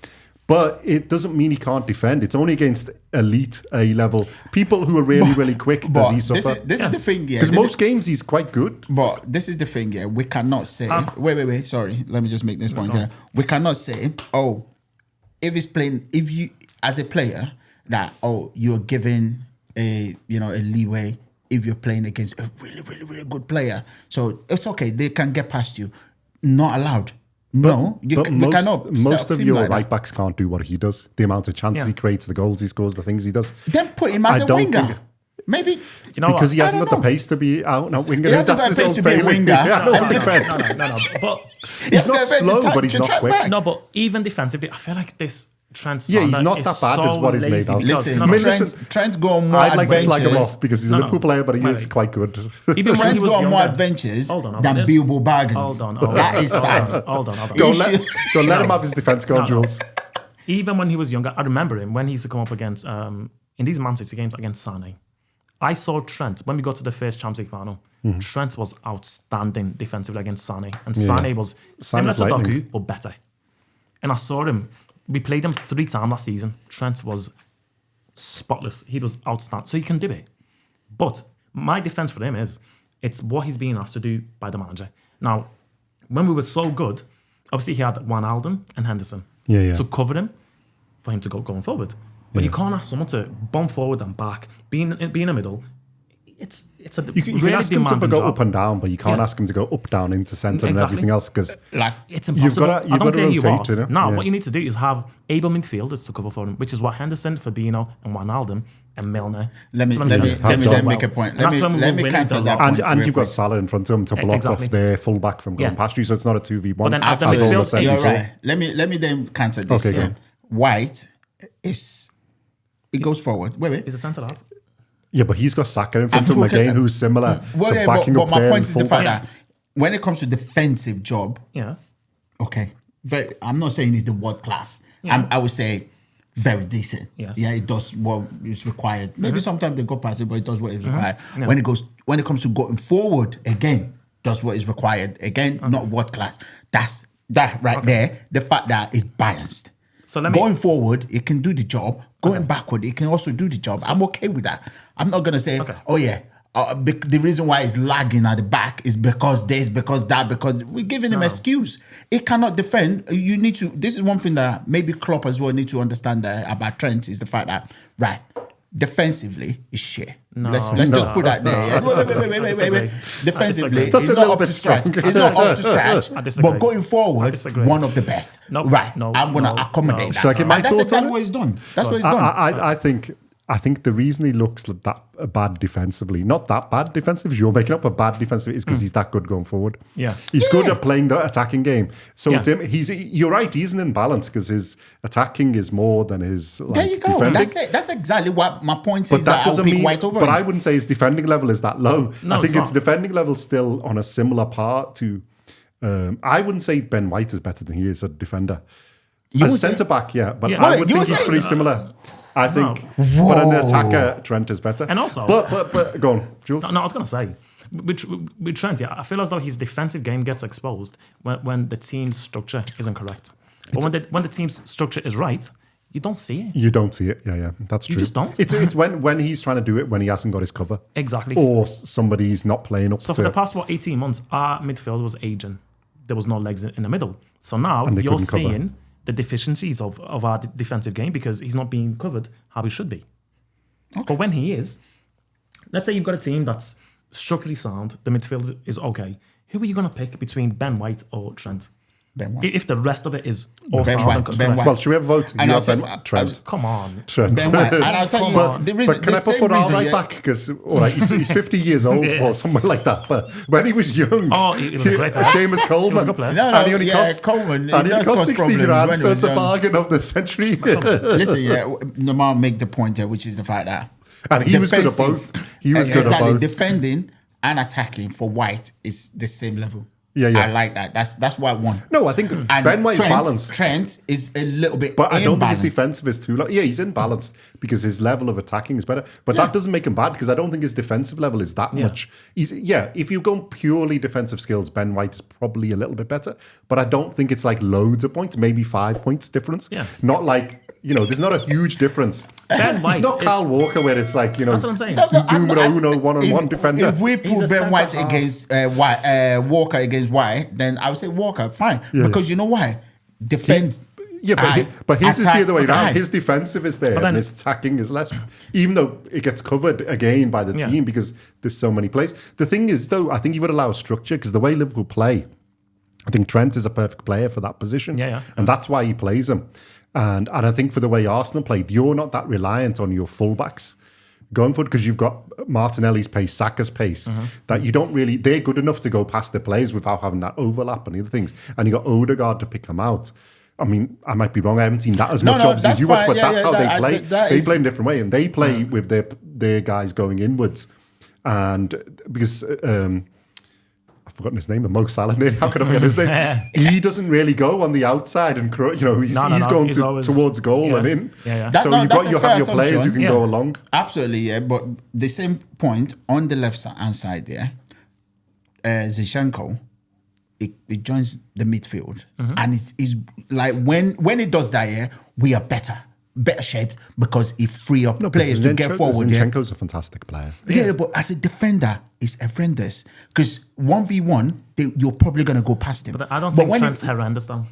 But it doesn't mean he can't defend. It's only against elite A-level people who are really, really quick does he suffer. This is the thing, Because most games he's quite good. But this is the thing, we cannot say... wait, sorry. Let me just make this point here. We cannot say, if you, as a player, that, you're given a leeway if you're playing against a really, really, really good player. So it's okay. They can get past you. Not allowed. We cannot. Most of your like right backs can't do what he does. The amount of chances he creates, the goals he scores, the things he does. Then put him as a winger. Maybe because he hasn't got the pace to be out and out winger. He hasn't got the pace to be a winger. No. But he's not slow, but he's not quick. No, but even defensively, I feel like this Trent he's not that bad as what he's made out. Trent go on more I'd like to adventures. slag him off because he's a Liverpool player, but he is quite good. Even when he Trent was go on more younger. adventures Hold on, than Bilbo Baggins. Hold on. That is sad. Hold on. Don't let him have his defence. Go on, Jules. Even when he was younger, I remember him when he used to come up against in these Man City games against Sané. I saw Trent when we got to the first Champions League final. Trent was outstanding defensively against Sané, and Sané was similar to Doku but better. And I saw him. We played him 3 times last season. Trent was spotless. He was outstanding. So he can do it. But my defense for him is it's what he's being asked to do by the manager. Now, when we were so good, obviously he had Wijnaldum and Henderson to cover him for him to go going forward. But you can't ask someone to bomb forward and back, be in the middle. It's a you really can ask him to go job. up and down, but you can't ask him to go up, down, into centre and everything else because it's impossible. You've got to rotate, you know? Now, what you need to do is have able midfielders to cover for him, which is what Henderson, Fabinho, and Wijnaldum and Milner. Let me make a point. Let me cancel that point. And you've got Salah in front of him to block off their fullback from going past you, so it's not a 2v1. But then as the midfield, you're right. Let me then cancel this. Okay, White is... It goes forward. Wait. He's a centre half. Yeah, but he's got Saka in front of him again, who's similar to backing up But my there. point is the fact that when it comes to defensive job, okay, I'm not saying he's the world class. I would say very decent. Yes. Yeah, it does what is required. Maybe sometimes they go past it, but it does what is required. Yeah. When it comes to going forward, again, does what is required. Again, not world class. That's that right there. The fact that it's balanced. So going forward, it can do the job. Going backward, it can also do the job. I'm okay with that. I'm not gonna say, the reason why it's lagging at the back is because this, because that, because we're giving him excuse. It cannot defend. You need to. This is one thing that maybe Klopp as well need to understand about Trent is the fact that defensively is shit. Let's just put that there. Wait. Defensively, it's not up to scratch. It's not up to scratch. But going forward, one of the best. I'm going to accommodate that. Shall I get my that's thoughts exactly on what it? he's done. That's what he's done. I think I think the reason he looks that bad defensively, not that bad defensively, you're making up a bad defensive, is because he's that good going forward. Yeah. He's good at playing the attacking game. So Yeah. it's him. You're right, he's an imbalance because his attacking is more than his There you go. defending. That's it. That's exactly what my point But is. that I'll doesn't pick mean, White over but him. I wouldn't say his defending level is that low. No, I think it's his not. defending level still on a similar part to, I wouldn't say Ben White is better than he is a defender. You As a would say- centre-back, yeah, but Yeah. I Wait, would you think would he's say- pretty similar. I think, Whoa. but an attacker, Trent is better. And also- but go on, Jules. No, I was going to say, with Trent, yeah, I feel as though his defensive game gets exposed when the team's structure isn't correct. But when the team's structure is right, you don't see it. You don't see it, yeah, that's true. just don't. It's when he's trying to do it when he hasn't got his cover, Exactly. or somebody's not playing up So to for the past, 18 months, our midfield was aging. There was no legs in the middle. So now And they you're couldn't cover. seeing the deficiencies of our defensive game because he's not being covered how he should be. But when he is, let's say you've got a team that's structurally sound, the midfield is okay. Who are you going to pick between Ben White or Trent? Ben White. If the rest of it is all Ben sound White, and Ben correct. White. Well, should we have a vote? And You I'll have say- Ben- Trent. Come on. Trent. Ben White. And I'll tell you what, the reason. But can the I put same for our reason, right yeah. back? Because all right, he's 50 years old Yeah. or something like that. But when he was young, Oh, he was a great player. Seamus Coleman. He was a good player. No, and he only yeah, cost, Coleman, and he does cost cause 60 problems grand, when so he it's was a young. bargain of the century. Listen, yeah, Namar make the point here, which is the fact that And he was good at defensive- both. He was good at exactly, both. defending and attacking for White is the same level. Yeah. I like that. That's why I won. No, I think And Ben White is balanced. Trent is a little bit But I don't think his imbalanced. defensive is too low. Yeah, he's imbalanced because his level of attacking is better. But that doesn't make him bad because I don't think his defensive level is that much. If you're going purely defensive skills, Ben White is probably a little bit better. But I don't think it's like loads of points, maybe 5 points difference. Yeah. Not like, there's not a huge difference. Ben White He's not is- Kyle Walker where it's like, That's what I'm saying. numero uno one-on-one defender. If we He's put a Ben White centre-half. against Walker against White, then I would say Walker, fine. Because you know why? Defend. Yeah, but his is the other way attack, around. aye. His defensive is there But then- and his attacking is less. Even though it gets covered again by the Yeah. team because there's so many plays. The thing is, though, I think you would allow structure because the way Liverpool play, I think Trent is a perfect player for that position. Yeah. And that's why he plays him. And I think for the way Arsenal played, you're not that reliant on your fullbacks going forward because you've got Martinelli's pace, Saka's pace, that you don't really, they're good enough to go past their players without having that overlap and other things. And you got Odegaard to pick them out. I mean, I might be wrong. I haven't seen that as much obviously as that's you watch, fine. but Yeah, that's yeah, how that- they play. that They is- play in a different way and they play with their guys going inwards. And because I've forgotten his name, but Mo Salah. How could I forget his name? He doesn't really go on the outside, and he's No, going he's always- towards goal yeah. and in. Yeah. That- So no, you've that's got a you fair have your players who assumption. can Yeah. go along. Absolutely, yeah. But the same point on the left hand side there, Zinchenko, it joins the midfield, and it is like when it does that, yeah, we are better shaped because it free up players to get forward. Yeah, Zinchenko's a fantastic player. yeah, but as a defender, it's horrendous because 1v1, you're probably gonna go past him. But I don't But think when Trent's horrendous though.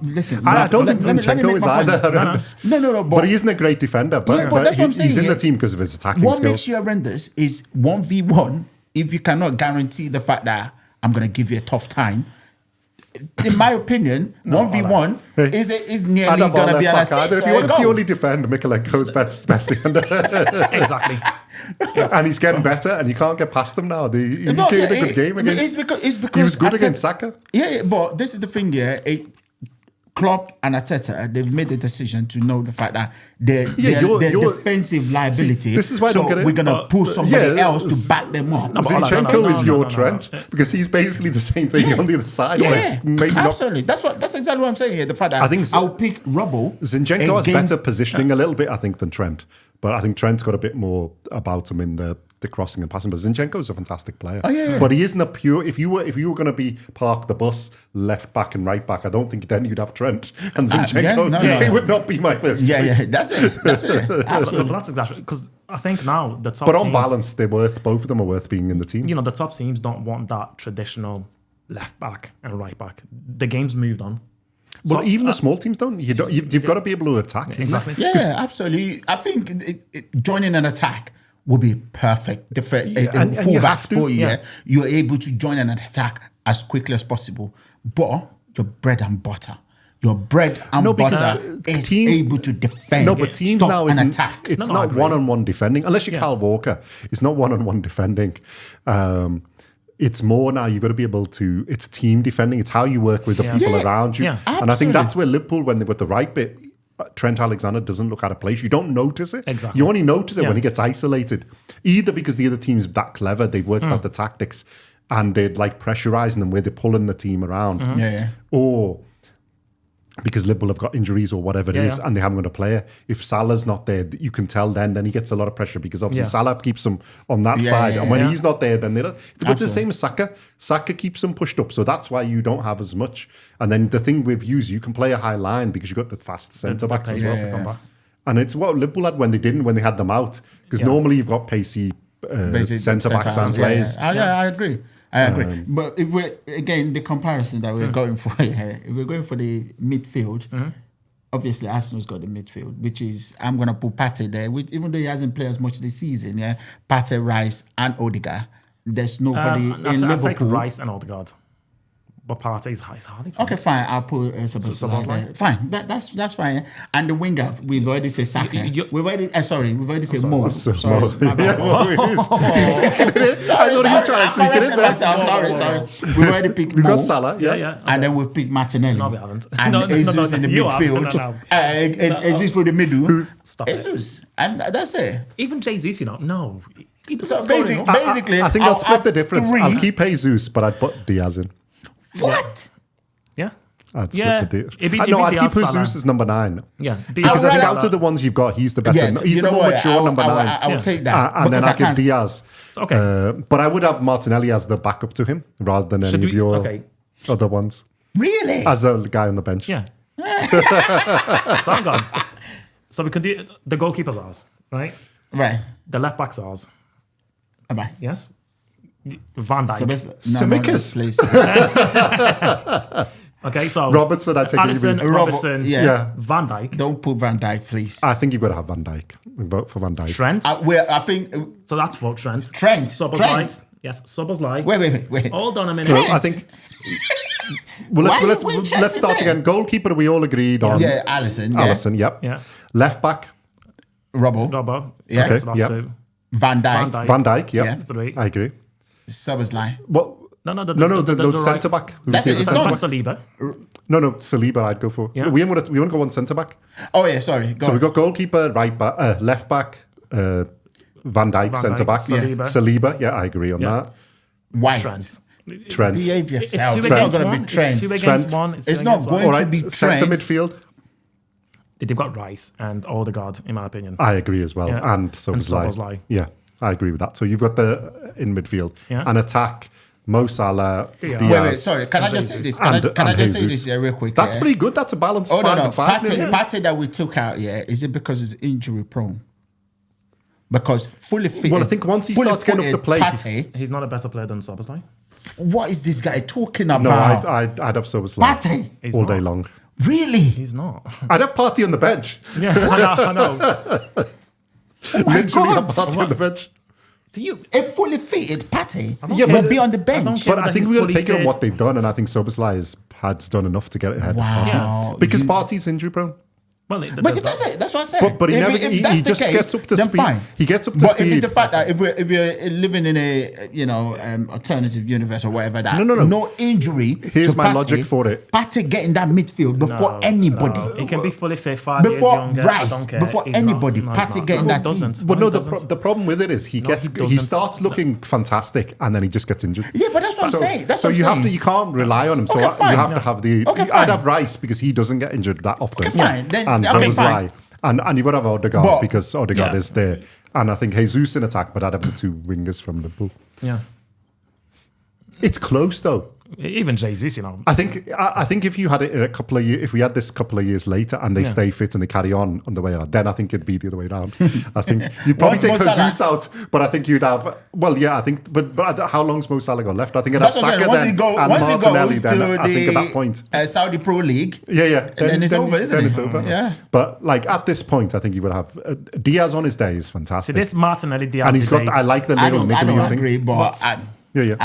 listen, I don't think let me Zinchenko make is my point. either horrendous. No, But he isn't a great defender. But, Yeah, but that's what I'm saying. he's in the yeah. team because of his attacking What skills. makes you horrendous is 1v1. If you cannot guarantee the fact that I'm going to give you a tough time, in my opinion, 1v1 is nearly going to be an assist. If you want to purely defend, Mikalenko's best defender. Exactly. And he's getting better, and you can't get past him now. He No, gave a yeah, good game against. it's because He was good Arteta- against Saka. Yeah, but this is the thing, yeah. Klopp and Arteta, they've made the decision to know the fact that their you're- defensive liability. See, this is why I so don't get it. we're gonna pull somebody else to back them up. but Zinchenko no, is no, your no. Trent because he's basically the same thing on the other side. Yeah, where maybe not. absolutely. That's exactly what I'm saying here. The fact that I think I'll pick Rubble. Zinchenko has against- better positioning a little bit, I think, than Trent. But I think Trent's got a bit more about him in the crossing and passing. But Zinchenko's a fantastic player. Oh, yeah. But he isn't a pure. If you were going to be park the bus left back and right back, I don't think then you'd have Trent and Zinchenko. He would not be my first. Yeah, choice. that's it. Absolutely. But that's exactly because I think now the top But on teams, balance, both of them are worth being in the team. the top teams don't want that traditional left back and right back. The game's moved on. Well, So, even the small teams don't. You've got to be able to attack. isn't it? exactly. Yeah, absolutely. I think joining an attack would be perfect. and you have Fullbacks to, for you. yeah. Yeah, you're able to join an attack as quickly as possible. But your bread and butter, your bread and butter is able to defend. No, but teams stop now an isn't. attack. It's not one-on-one defending, unless you're Kyle Walker. It's not one-on-one defending. It's more now. You've got to be able to. It's team defending. It's how you work with the people around you. Yeah. And I think that's where Liverpool, when they with the right bit, Trent Alexander doesn't look out of place. You don't notice it. Exactly. You only notice it when he gets isolated. Either because the other team's that clever, they've worked out the tactics, and they're like pressurizing them where they're pulling the team around, or because Liverpool have got injuries or whatever it is, and they haven't got a player. If Salah's not there, you can tell then he gets a lot of pressure because obviously Salah keeps him on that side. And when he's not there, then it's about the same as Saka. Saka keeps him pushed up. So that's why you don't have as much. And then the thing with you can play a high line because you've got the fast centre-backs as well to come back. And it's what Liverpool had when they had them out. Because normally you've got pacey centre-backs and players. I agree. But if we're, again, the comparison that we're going for here, if we're going for the midfield, obviously Arsenal's got the midfield, which is, I'm going to put Partey there, which, even though he hasn't played as much this season, Partey, Rice and Odegaard. There's nobody in Liverpool. I'll take Rice and Odegaard. But Partey's hardly. Okay, fine. I'll put Szoboszlai there. Fine, that's fine. And the winger, we've already said Saka. We've already said Mo. Sorry, my bad. I thought he was trying to sneak it in there. Sorry. We've already picked Mo. We got Salah, Okay. And then we've picked Martinelli. No, we haven't. And Jesus in the midfield. Jesus for the middle. Stop Jesus. And that's it. Even Jesus, no. He doesn't So score enough. basically, I think I'll split the difference. three. I'll keep Jesus, but I'd put Diaz in. What? Yeah. I'd split the It'd be I'd keep Diaz, Jesus Salah. as number 9. Yeah. Because I think Salah. out of the ones you've got, he's the better. Yeah, He's the more mature number 9. I will take that. And then because I'll give can't- Diaz. It's okay. But I would have Martinelli as the backup to him rather than any of your other ones. Really? As the guy on the bench. Yeah. So I'm gone. So we can do the goalkeeper's ours, right? Right. The left back's ours. Bye. Yes. Van Dijk. Simikas. Please. Okay, so Robertson, I take Alisson, it. Robertson, Yeah. Van Dijk, Don't put Van Dijk, please. I think you've got to have Van Dijk. We vote for Van Dijk. Trent. I think. So that's for Trent. Trent. Szoboszlai. Yes, Szoboszlai. Wait. Hold on a minute. Well, I think. Well, Why are we let's start checking again. Goalkeeper, we all agreed on. Yeah, Alisson. Yeah. Alisson, yep. Yeah. Left back, Robbo. Yeah. Okay, So that's yeah. 2. Van Dijk. Van Dijk, yep. Yeah. 3. I agree. Szoboszlai. Well, No, the centre back. That's it, it's not- Saliba. No, Saliba. I'd go for. Yeah. We want to go one centre back. Oh yeah, sorry. Go So on. we got goalkeeper, right back, left back, Van Dijk, centre back, Saliba. Yeah, I agree on that. White. Trent. Behave yourself. It's It's 2 not against going to 1. be Trent. It's 2 against 1. It's not going All to right, be centre Trent. midfield. They've got Rice and Odegaard, in my opinion. I agree as well, Yeah. and Szoboszlai. Szoboszlai. Yeah, I agree with that. So you've got the in midfield, Yeah. an attack, Mo Salah, Diaz. Diaz. Wait, sorry. Can I just say this? And Can I just say Jesus. this here real quick? That's yeah? pretty good. That's a balanced Oh, 5 no. and 5. Partey that we took out, is it because it's injury prone? Because fully fit. Well, I think once he starts getting up to play- Partey, He's not a better player than Szoboszlai. what is this guy talking about? No, I'd have Szoboszlai Partey? He's all not. day long. Really? He's not. I'd have Partey on the bench. Yeah, I know. Literally God. have Partey on the bench. So you, A fully fitted Partey Yeah, will but- be on the don't bench. care. But I that think he's we're going to fully take it on fit. what they've done, and I think Szoboszlai has done enough to get ahead Wow. of Partey. Yeah. Because Partey's injury prone. well, But that's it. That's what I said. But he never. If He that's the just case, gets up to then speed. Fine. He gets up to But speed. if it's the fact that if we're living in a alternative universe or whatever that No. injury. Here's to my Partey, logic for it. Partey getting that midfield before anybody. No, he can be fully fit 5 years Before younger. I Rice, don't care. before He's anybody, not. No, he's Partey not. getting No, that he doesn't. team. But No, no, he doesn't. the problem with it is he doesn't. starts looking fantastic and then he just gets injured. Yeah, but that's what I'm saying. That's so what I'm you have saying. to. You can't rely on him. So Okay, you fine. have to have the. Okay, I'd fine. have Rice because he doesn't get injured that often. Okay, fine. Then- and okay, Szoboszlai. And you've got to have Odegaard But- because Odegaard Yeah. is there. And I think Jesus in attack, but I'd have the 2 wingers from Liverpool. Yeah. It's close though. Even Jesus, I think if you had it in a couple of years, if we had this couple of years later and they stay fit and they carry on the way on, then I think it'd be the other way around. I think you'd probably take Mo Salah- Jesus out, but I think you'd have. Well, yeah, I think. But how long's Mo Salah got left? I think I'd have That's what I'm Saka saying. then and Once he Martinelli. goes Then to I think at that point, the Saudi Pro League, yeah. then it's over, isn't then it? it's over. Yeah. But like at this point, I think you would have Diaz on his day is See, fantastic, this Martinelli Diaz and he's got. debate, I like the I little don't niggly thing. agree, but Yeah.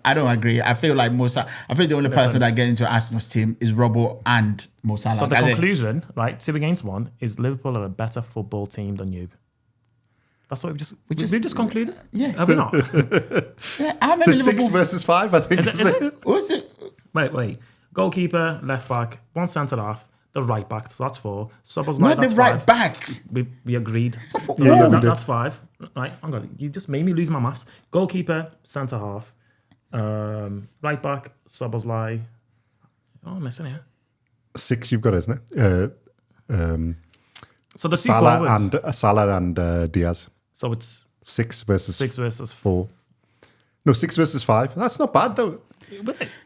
I don't agree. I feel like I think the only person that get into Arsenal's team is Robbo and Mo Salah. So the conclusion, right, 2-1, is Liverpool are a better football team than you. That's what we've just concluded? Yeah. Have we not? Yeah, how many The 6 versus 5, I think. Is it? What's it? Wait. Goalkeeper, left back, one centre half, the right back. So that's 4. Szoboszlai, Not the that's right 5. back. We agreed. So Yeah, we did. that's 5. Right, hang on. You just made me lose my maths. Goalkeeper, centre half, right back, Szoboszlai. Oh, I'm missing here. 6 you've got, isn't it? So the 2 forwards. Salah and Diaz. So it's 6 versus 6 versus 4. No, 6 versus 5. That's not bad though.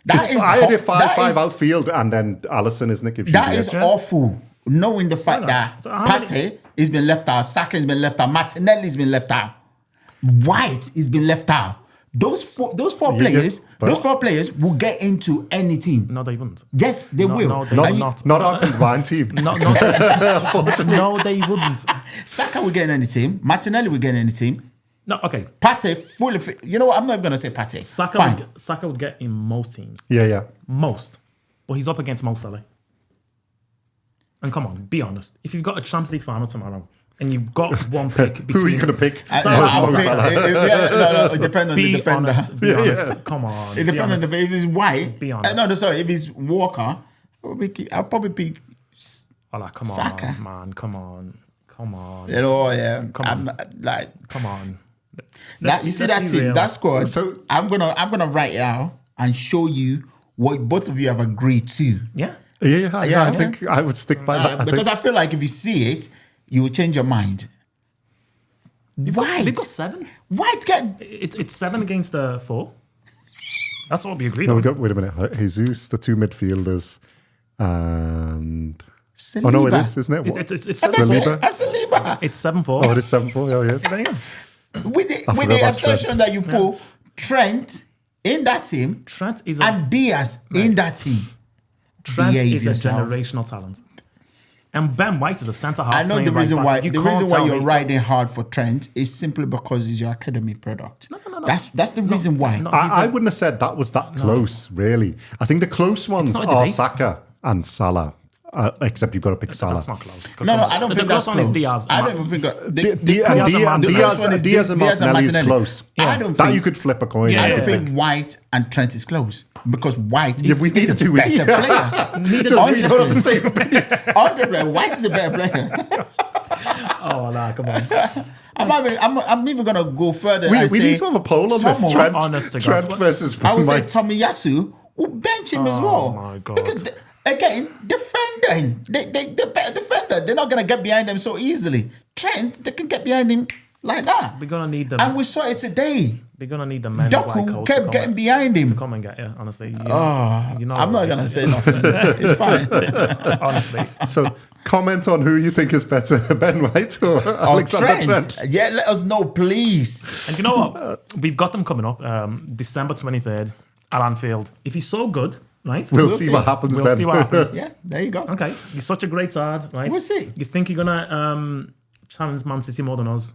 That is I had a that 5-5 is- outfield, and then Alisson, isn't it? Gives you That the is edge. awful. Knowing the fact No. that So how many- Partey has been left out, Saka has been left out, Martinelli's been left out, White has been left out. Those four players will get into any team. No, they wouldn't. Yes, they will. No, they Not, would not. not our combined team. No, they wouldn't. Saka will get in any team. Martinelli will get in any team. No, okay. Partey fully fit. You know what? I'm not even gonna say Partey. Saka would get in most teams. Yeah. Most. But he's up against Mo Salah. And come on, be honest. If you've got a Champions League final tomorrow and you've got one pick between... Who are you going to pick? Salah I'll or say- Salah? it depends on the Be defender. honest. Be honest. Come on. It depends on the if it's White. Be honest. No, sorry. If it's Walker, I'll probably pick. Oh, come Saka. on, man. Come on. You know, yeah. Come I'm on. not, like Come on. that. You see that be team, real. that squad. So- I'm gonna write it out and show you what both of you have agreed to. Yeah. I think I would stick by that. Because I feel like if you see it, you will change your mind. They've got 7. White get It's 7 against 4. That's what we agreed No, on. wait a minute. Jesus, the 2 midfielders, and Saliba. oh no, it is, isn't it? It's And that's it. Saliba. That's Saliba. It's 7-4. Oh, it is 7-4. Yeah. There you go. With forgot the about exception that you put Trent in that team Trent is and Diaz in that team. Behave is a yourself. generational talent. And Ben White is a centre half. I know playing the reason right why back. You the can't reason why tell you're me- riding hard for Trent is simply because he's your academy product. No. That's the reason why. no. I wouldn't have said that was that close, really. I think the close ones not a are debate. Saka and Salah, except you've got to pick Salah. That's not close. No, I don't The think that's close one is close. Diaz. I don't even think Diaz and Martinelli is close. I don't That think you could flip a coin. Yeah, I don't yeah. think White and Trent is close because White is, we is a neither do we. better player. Just so you don't have the same opinion. 100%. White is a better player. Oh, nah, come on. I'm even gonna go further. We and say need to have a poll on this. someone- honest to Trent God. versus I would say Mike. Tomiyasu will bench him as well. my God. Because again, defending, the better defender, they're not gonna get behind them so easily. Trent, they can get behind him like that. We're gonna need them. And we saw it today. We're gonna need the men like Doku us kept getting behind to him. come and get you. Honestly, you know I'm not gonna say nothing. It's fine. honestly. So comment on who you think is better, Ben White or Oh, Alexander Trent. Yeah, let us know, please. And you know what? We've got them coming up December 23rd at Anfield. If he's so good, right? We'll We'll see see. what happens We'll then. see what happens. Yeah, there you go. Okay, you're such a great side, right? We'll see. You think you're gonna challenge Man City more than us?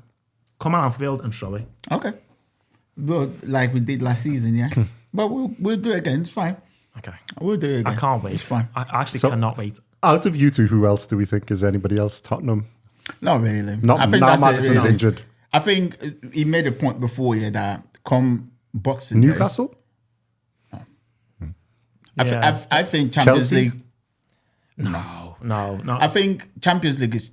Come on Anfield and show it. Okay. Well, like we did last season, yeah. But we'll do it again. It's fine. Okay. We'll do it again. I can't wait. It's fine. I actually So- cannot wait. Out of you two, who else do we think is anybody else? Tottenham? Not really. Not I think now. that's Maddison's it. injured. I think he made a point before here that come Boxing Newcastle? Day, Yeah. I think Champions Chelsea? League. No. I think Champions League is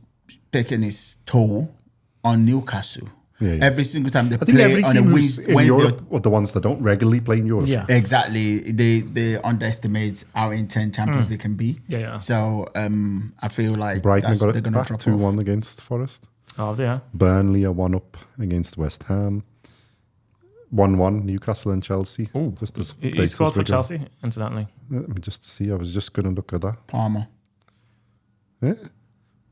taking its toll on Newcastle. Yeah. Every single time they I think play every on a team who's in Wednesday. Europe are the ones that don't regularly play in Europe. Yeah. Exactly. They underestimate how intense Champions League can be. Yeah. So I feel like Brighton that's, got they're it going to back drop 2-1 off. against Forest. Oh, yeah. Burnley are 1-up against West Ham. 1-1 Newcastle and Chelsea. Oh, just as he big as scored for we're doing. Chelsea, incidentally. Let me just see. I was just going to look at that. Palmer. Eh?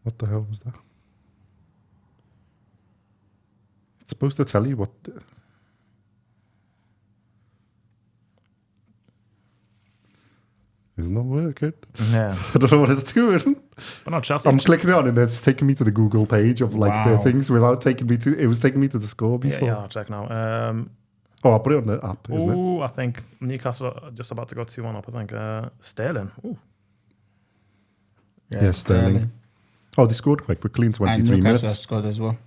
What the hell was that? It's supposed to tell you what. It's not working. Yeah. I don't know what it's doing. But not Chelsea. I'm clicking on it and it's taking me to the Google page of like the Wow. things without taking me to. It was taking me to the score Yeah, before. yeah, I'll check now. Oh, I'll put it on the app, isn't it? Oh, I think Newcastle are just about to go 2-1 up. I think Sterling. Ooh. Yes, Sterling. Oh, they scored quite quickly in 23 and Newcastle minutes. has scored as well.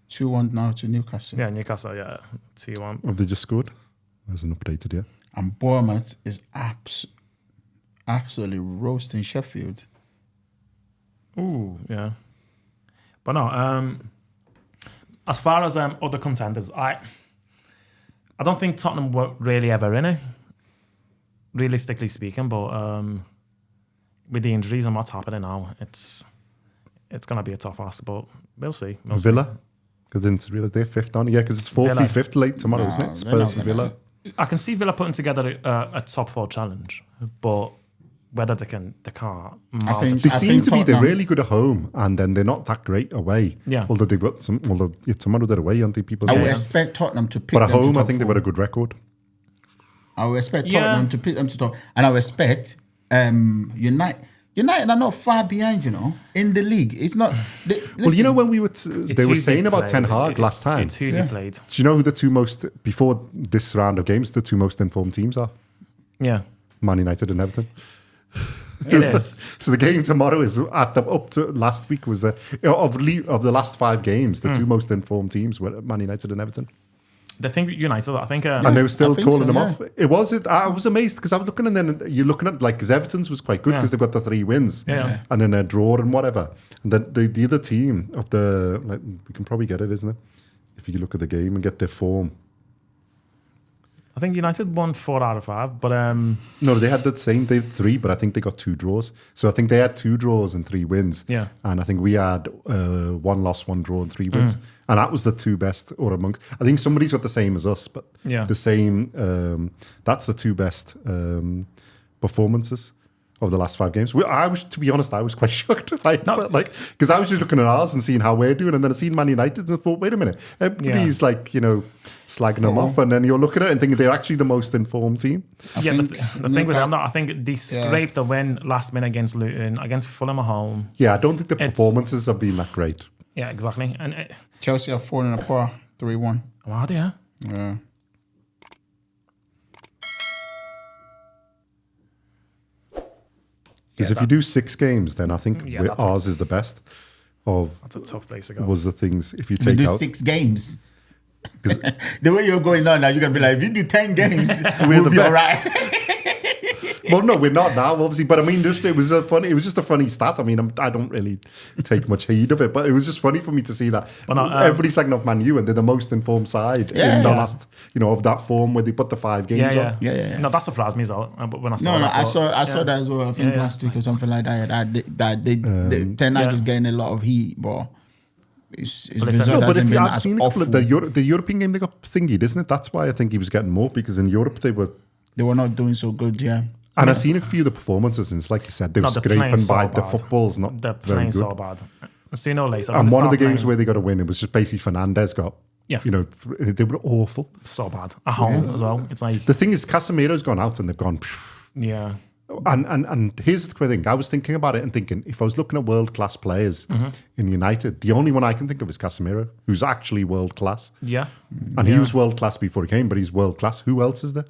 2-1 now to Newcastle. Yeah, Newcastle. Yeah, 2-1. Have they just scored? Hasn't updated yet. And Bournemouth is absolutely roasting Sheffield. Ooh, yeah. But no, as far as other contenders, I don't think Tottenham were really ever in it, realistically speaking. But with the injuries and what's happening now, it's going to be a tough ask. But we'll see. Villa? Because didn't realize they're fifth on. Yeah, because it's 4th v 5th late tomorrow, isn't it? Spurs and Villa. I can see Villa putting together a top 4 challenge, but whether they can't. They seem to be. They're really good at home, and then they're not that great away. Yeah. Although they've got some. Although tomorrow they're away, aren't they? People. I say. would expect Tottenham to pick. But at them home, to I top think they've 4. got a good record. I would expect Tottenham to pick them to top, and I would expect United are not far behind, in the league. It's not. Well, you know when we were, they were saying about Ten Hag last time. It's who they played. Do you know who the two most before this round of games? The two most informed teams are Yeah, Man United and Everton. it is. So the game tomorrow is up to last week was of the last 5 games. The two most informed teams were Man United and Everton. They think United. I think. And they were still calling them off. Yeah. I was amazed because I was looking, and then you're looking at because Everton's was quite good because they've got the 3 wins, and then a draw and whatever. And then the other team of we can probably get it, isn't it? If you look at the game and get their form. I think United won 4 out of 5, but no, they had the same. They had 3, but I think they got 2 draws. So I think they had 2 draws and 3 wins. Yeah, and I think we had 1 loss, 1 draw, and 3 wins, and that was the 2 best. Or amongst, I think somebody's got the same as us, but the same. That's the 2 best performances of the last 5 games. To be honest, I was quite shocked by it, because I was just looking at ours and seeing how we're doing, and then I seen Man United and I thought, wait a minute, everybody's slagging them off, and then you're looking at it and thinking they're actually the most informed team. The thing with them, I think they scraped the win last minute against Luton, against Fulham at home. Yeah, I don't think the performances have been that great. Yeah, exactly. And Chelsea are 4-4, 3-1. Wow, yeah. Yeah. Because if you do 6 games, then I think ours is the best. That's a tough place to go. Was the things if you take out 6 games. The way you're going on now, you're gonna be like, if you do 10 games, we'll be all right. Well, no, we're not now, obviously. But I mean, it was just a funny stat. I mean, I don't really take much heed of it, but it was just funny for me to see that everybody's slagging off Man U, and they're the most informed side in the last, of that form where they put the 5 games on. Yeah. No, that surprised me as well. But when I saw I saw that as well. I think last week or something like that. That Ten Hag is getting a lot of heat, but. I've seen a couple of the European game, they got thingied, isn't it? That's why I think he was getting more, because in Europe they were not doing so good, yeah. And I've seen a few of the performances, and it's like you said, they were scraping by. The football's not they're very playing good. So bad. Sooner or later, and one of the games where they got a win, it was just basically Fernandes got. Yeah, they were awful. So bad at home as well. It's like the thing is, Casemiro's gone out and they've gone. Yeah. And here's the thing. I was thinking about it and thinking, if I was looking at world-class players in United, the only one I can think of is Casemiro, who's actually world-class. Yeah. And he was world-class before he came, but he's world-class. Who else is there?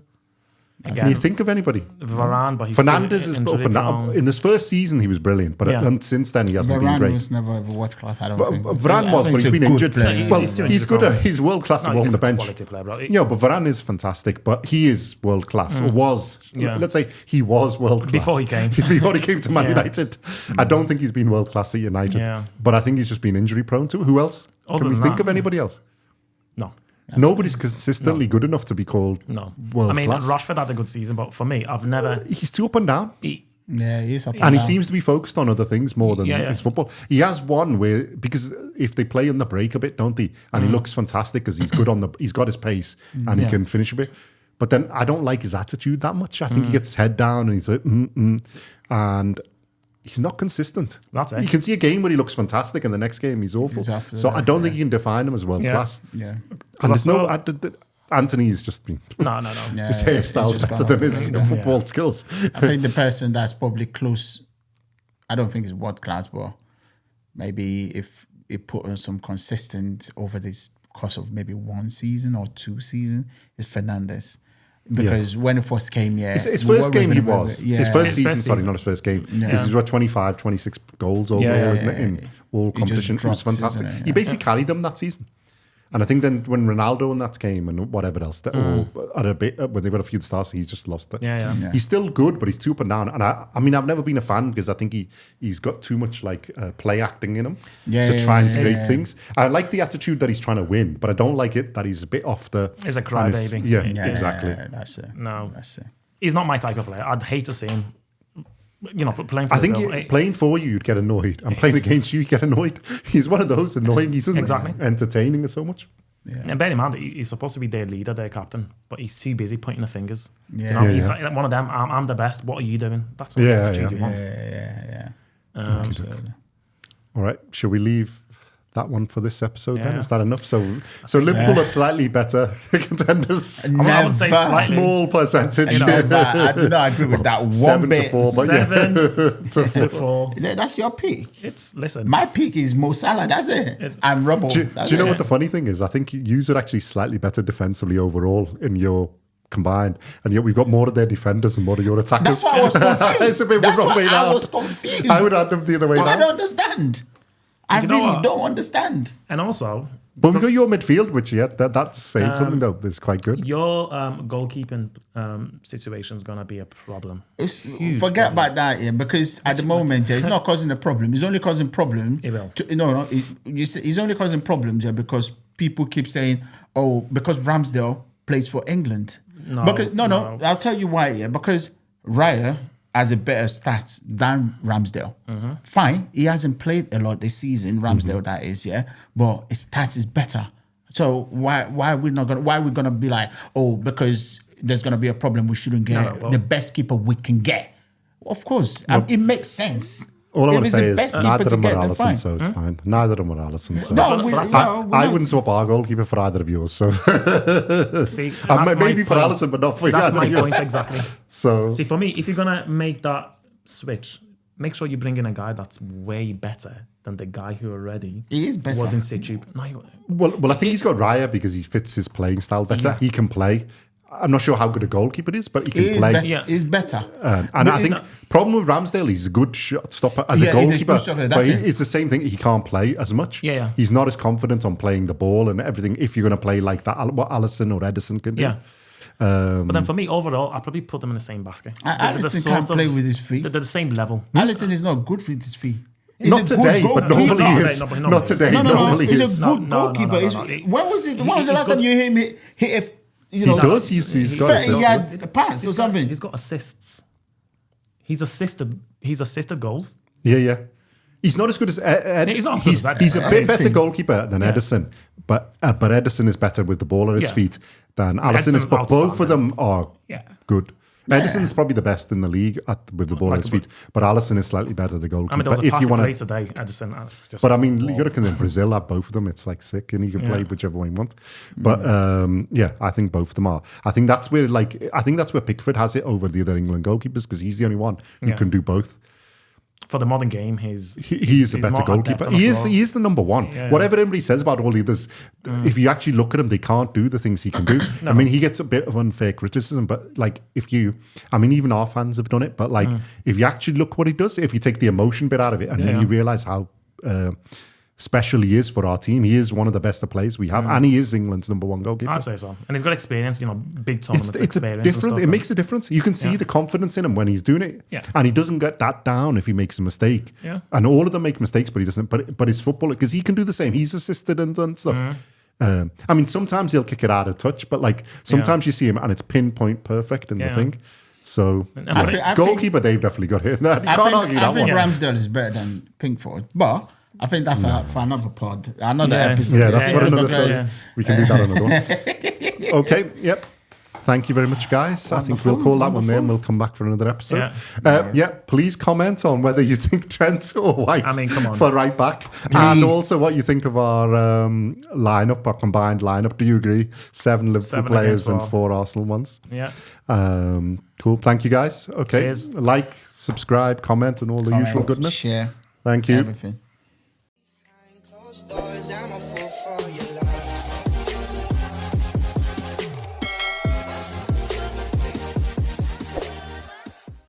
Again, can you think of anybody? Varane, but he's Fernandes is opened up. In this first season, he was brilliant, but since then he hasn't been great. Varane was never ever world class. I don't think. Varane was, but he's been injured. He's good. He's world class on the bench. Yeah, but Varane is fantastic. But he is world class, or was. Let's say he was world class before he came. Before he came to Man United. I don't think he's been world class at United. Yeah. But I think he's just been injury prone too. Who else? Can we think of anybody else? No. Nobody's consistently good enough to be called world class. Rashford had a good season, but for me, I've never. He's too up and down. He's up and down. He seems to be focused on other things more than his football. He has one where, because if they play on the break a bit, don't they? And he looks fantastic because he's good he's got his pace and he can finish a bit. But then I don't like his attitude that much. I think he gets his head down and he's like, and he's not consistent. That's it. You can see a game where he looks fantastic and the next game he's awful. So I don't think you can define him as world class. Yeah. Because Anthony's just been... No. His hairstyle's better than his football skills. I think the person that's probably close, I don't think it's world class, but maybe if he put on some consistent over this because of maybe 1 season or 2 seasons is Fernandes. Because when he first came here... His first game he was. Yeah. His first season, sorry, not his first game. Yeah. This is what, 25, 26 goals overall, isn't it? In all competitions. It was drops, fantastic. isn't it? He basically carried them that season. And I think then when Ronaldo and that came and whatever else, or at a bit, when they got a few stars, he's just lost it. Yeah. He's still good, but he's too up and down. And I mean, I've never been a fan because I think he's got too much like play acting in him to try and scrape things. I like the attitude that he's trying to win, but I don't like it that he's a bit off the... He's a crybaby. Yeah, exactly. That's it. No. That's it. He's not my type of player. I'd hate to see him, playing for I think playing for you, you'd get annoyed. And playing against you, you get annoyed. He's one of those annoying. He doesn't entertaining so much. Yeah. And bear in mind, he's supposed to be their leader, their captain, but he's too busy pointing the fingers. Yeah. He's like one of them. I'm the best. What are you doing? That's not the attitude you want. Yeah. All right, shall we leave that one for this episode then? Is that enough? So Liverpool are slightly better contenders. I would say slightly. Small percentage. I do not agree with that. 7 to 4, but 7 to 4. That's your peak. Listen. My peak is Mo Salah. That's it. I'm rubble. Do you know what the funny thing is? I think you are actually slightly better defensively overall in your combined, and yet we've got more of their defenders and more of your attackers. That's why I was confused. It's a bit That's wrong why way I now. was confused. I would add them the other way Because I around. don't understand. I really don't understand. And also, But we got your midfield, which that's saying something though. That's quite good. your goalkeeping situation is going to be a problem. Huge Forget problem. about that, because at the moment, it's not causing a problem. It's only causing problem. It will. It's only causing problems because people keep saying, "Oh, because Ramsdale plays for England." No, No. I'll tell you why. Yeah, because Raya has a better stats than Ramsdale. Fine, he hasn't played a lot this season. Ramsdale, that is, but his stats is better. So why are we gonna be like, oh, because there's gonna be a problem, we shouldn't get the best keeper we can get? Of course, it makes sense. All I want to If say it's the is best neither keeper of to them are get, then Allison, fine. so it's fine. Neither of them are Allison. So. I I wouldn't swap our goalkeeper for either of yours. So See, maybe for Allison, but not for that's either my of yours. point exactly. So See, for me, if you're gonna make that switch, make sure you bring in a guy that's way better than the guy who already He is better. was in situ. No, well, I think he's got Raya because he fits his playing style better. Yeah. He can play. I'm not sure how good a goalkeeper is, but he can play. He's better. And I think problem with Ramsdale, he's a good shot stopper as a goalkeeper. Good stopper, but it's the same thing. He can't play as much. Yeah. He's not as confident on playing the ball and everything. If you're going to play like that, what Alisson or Edison can do. Yeah. But then for me, overall, I'd probably put them in the same basket. Alisson can't play with his feet. They're the same level. Alisson is not good with his feet. Not today, but normally he is. Not today, normally he He's is. a good goalkeeper. When was the last time you hear him hit He does. He's got assists. He had a pass or something. He's got assists. He's assisted goals. Yeah. He's not as good as He's not as good as Edison. He's a bit better goalkeeper than Edison, but Edison is better with the ball at his feet than Alisson is. But both of them are good. Edison's probably the best in the league with the ball at his feet, but Alisson is slightly better the goalkeeper. I mean, there was a passing play today, Edison. But I mean, you got to consider Brazil have both of them. It's like sick, and you can play whichever way you want. But I think both of them are. I think that's where Pickford has it over the other England goalkeepers because he's the only one who can do both. For the modern game, he is a better goalkeeper. He is the number one. Whatever anybody says about all the others, if you actually look at him, they can't do the things he can do. I mean, he gets a bit of unfair criticism, but even our fans have done it. But if you actually look what he does, if you take the emotion bit out of it, and then you realise how special he is for our team, he is one of the best players we have, and he is England's number one goalkeeper. I'd say so, and he's got experience. Big tournaments experience. Different. It makes a difference. You can see the confidence in him when he's doing it, and he doesn't get that down if he makes a mistake. Yeah. And all of them make mistakes, but he doesn't. But his football, because he can do the same. He's assisted and done stuff. I mean, sometimes he'll kick it out of touch, but sometimes you see him and it's pinpoint perfect in the thing. So goalkeeper, they've definitely got it. You can't argue that one. I think Ramsdale is better than Pickford, but I think that's for another pod, another episode. Yeah, that's what another says. We can do that another one. Okay, yep. Thank you very much, guys. I think we'll call that one there and we'll come back for another episode. Please comment on whether you think Trent or White for right back. Please. And also what you think of our lineup, our combined lineup. Do you agree? 7 Liverpool players and 4 Arsenal ones. Yeah. Cool. Thank you, guys. Okay. Cheers. Like, subscribe, comment, and all the usual goodness. Share. Thank you. Everything. Closed doors, I'm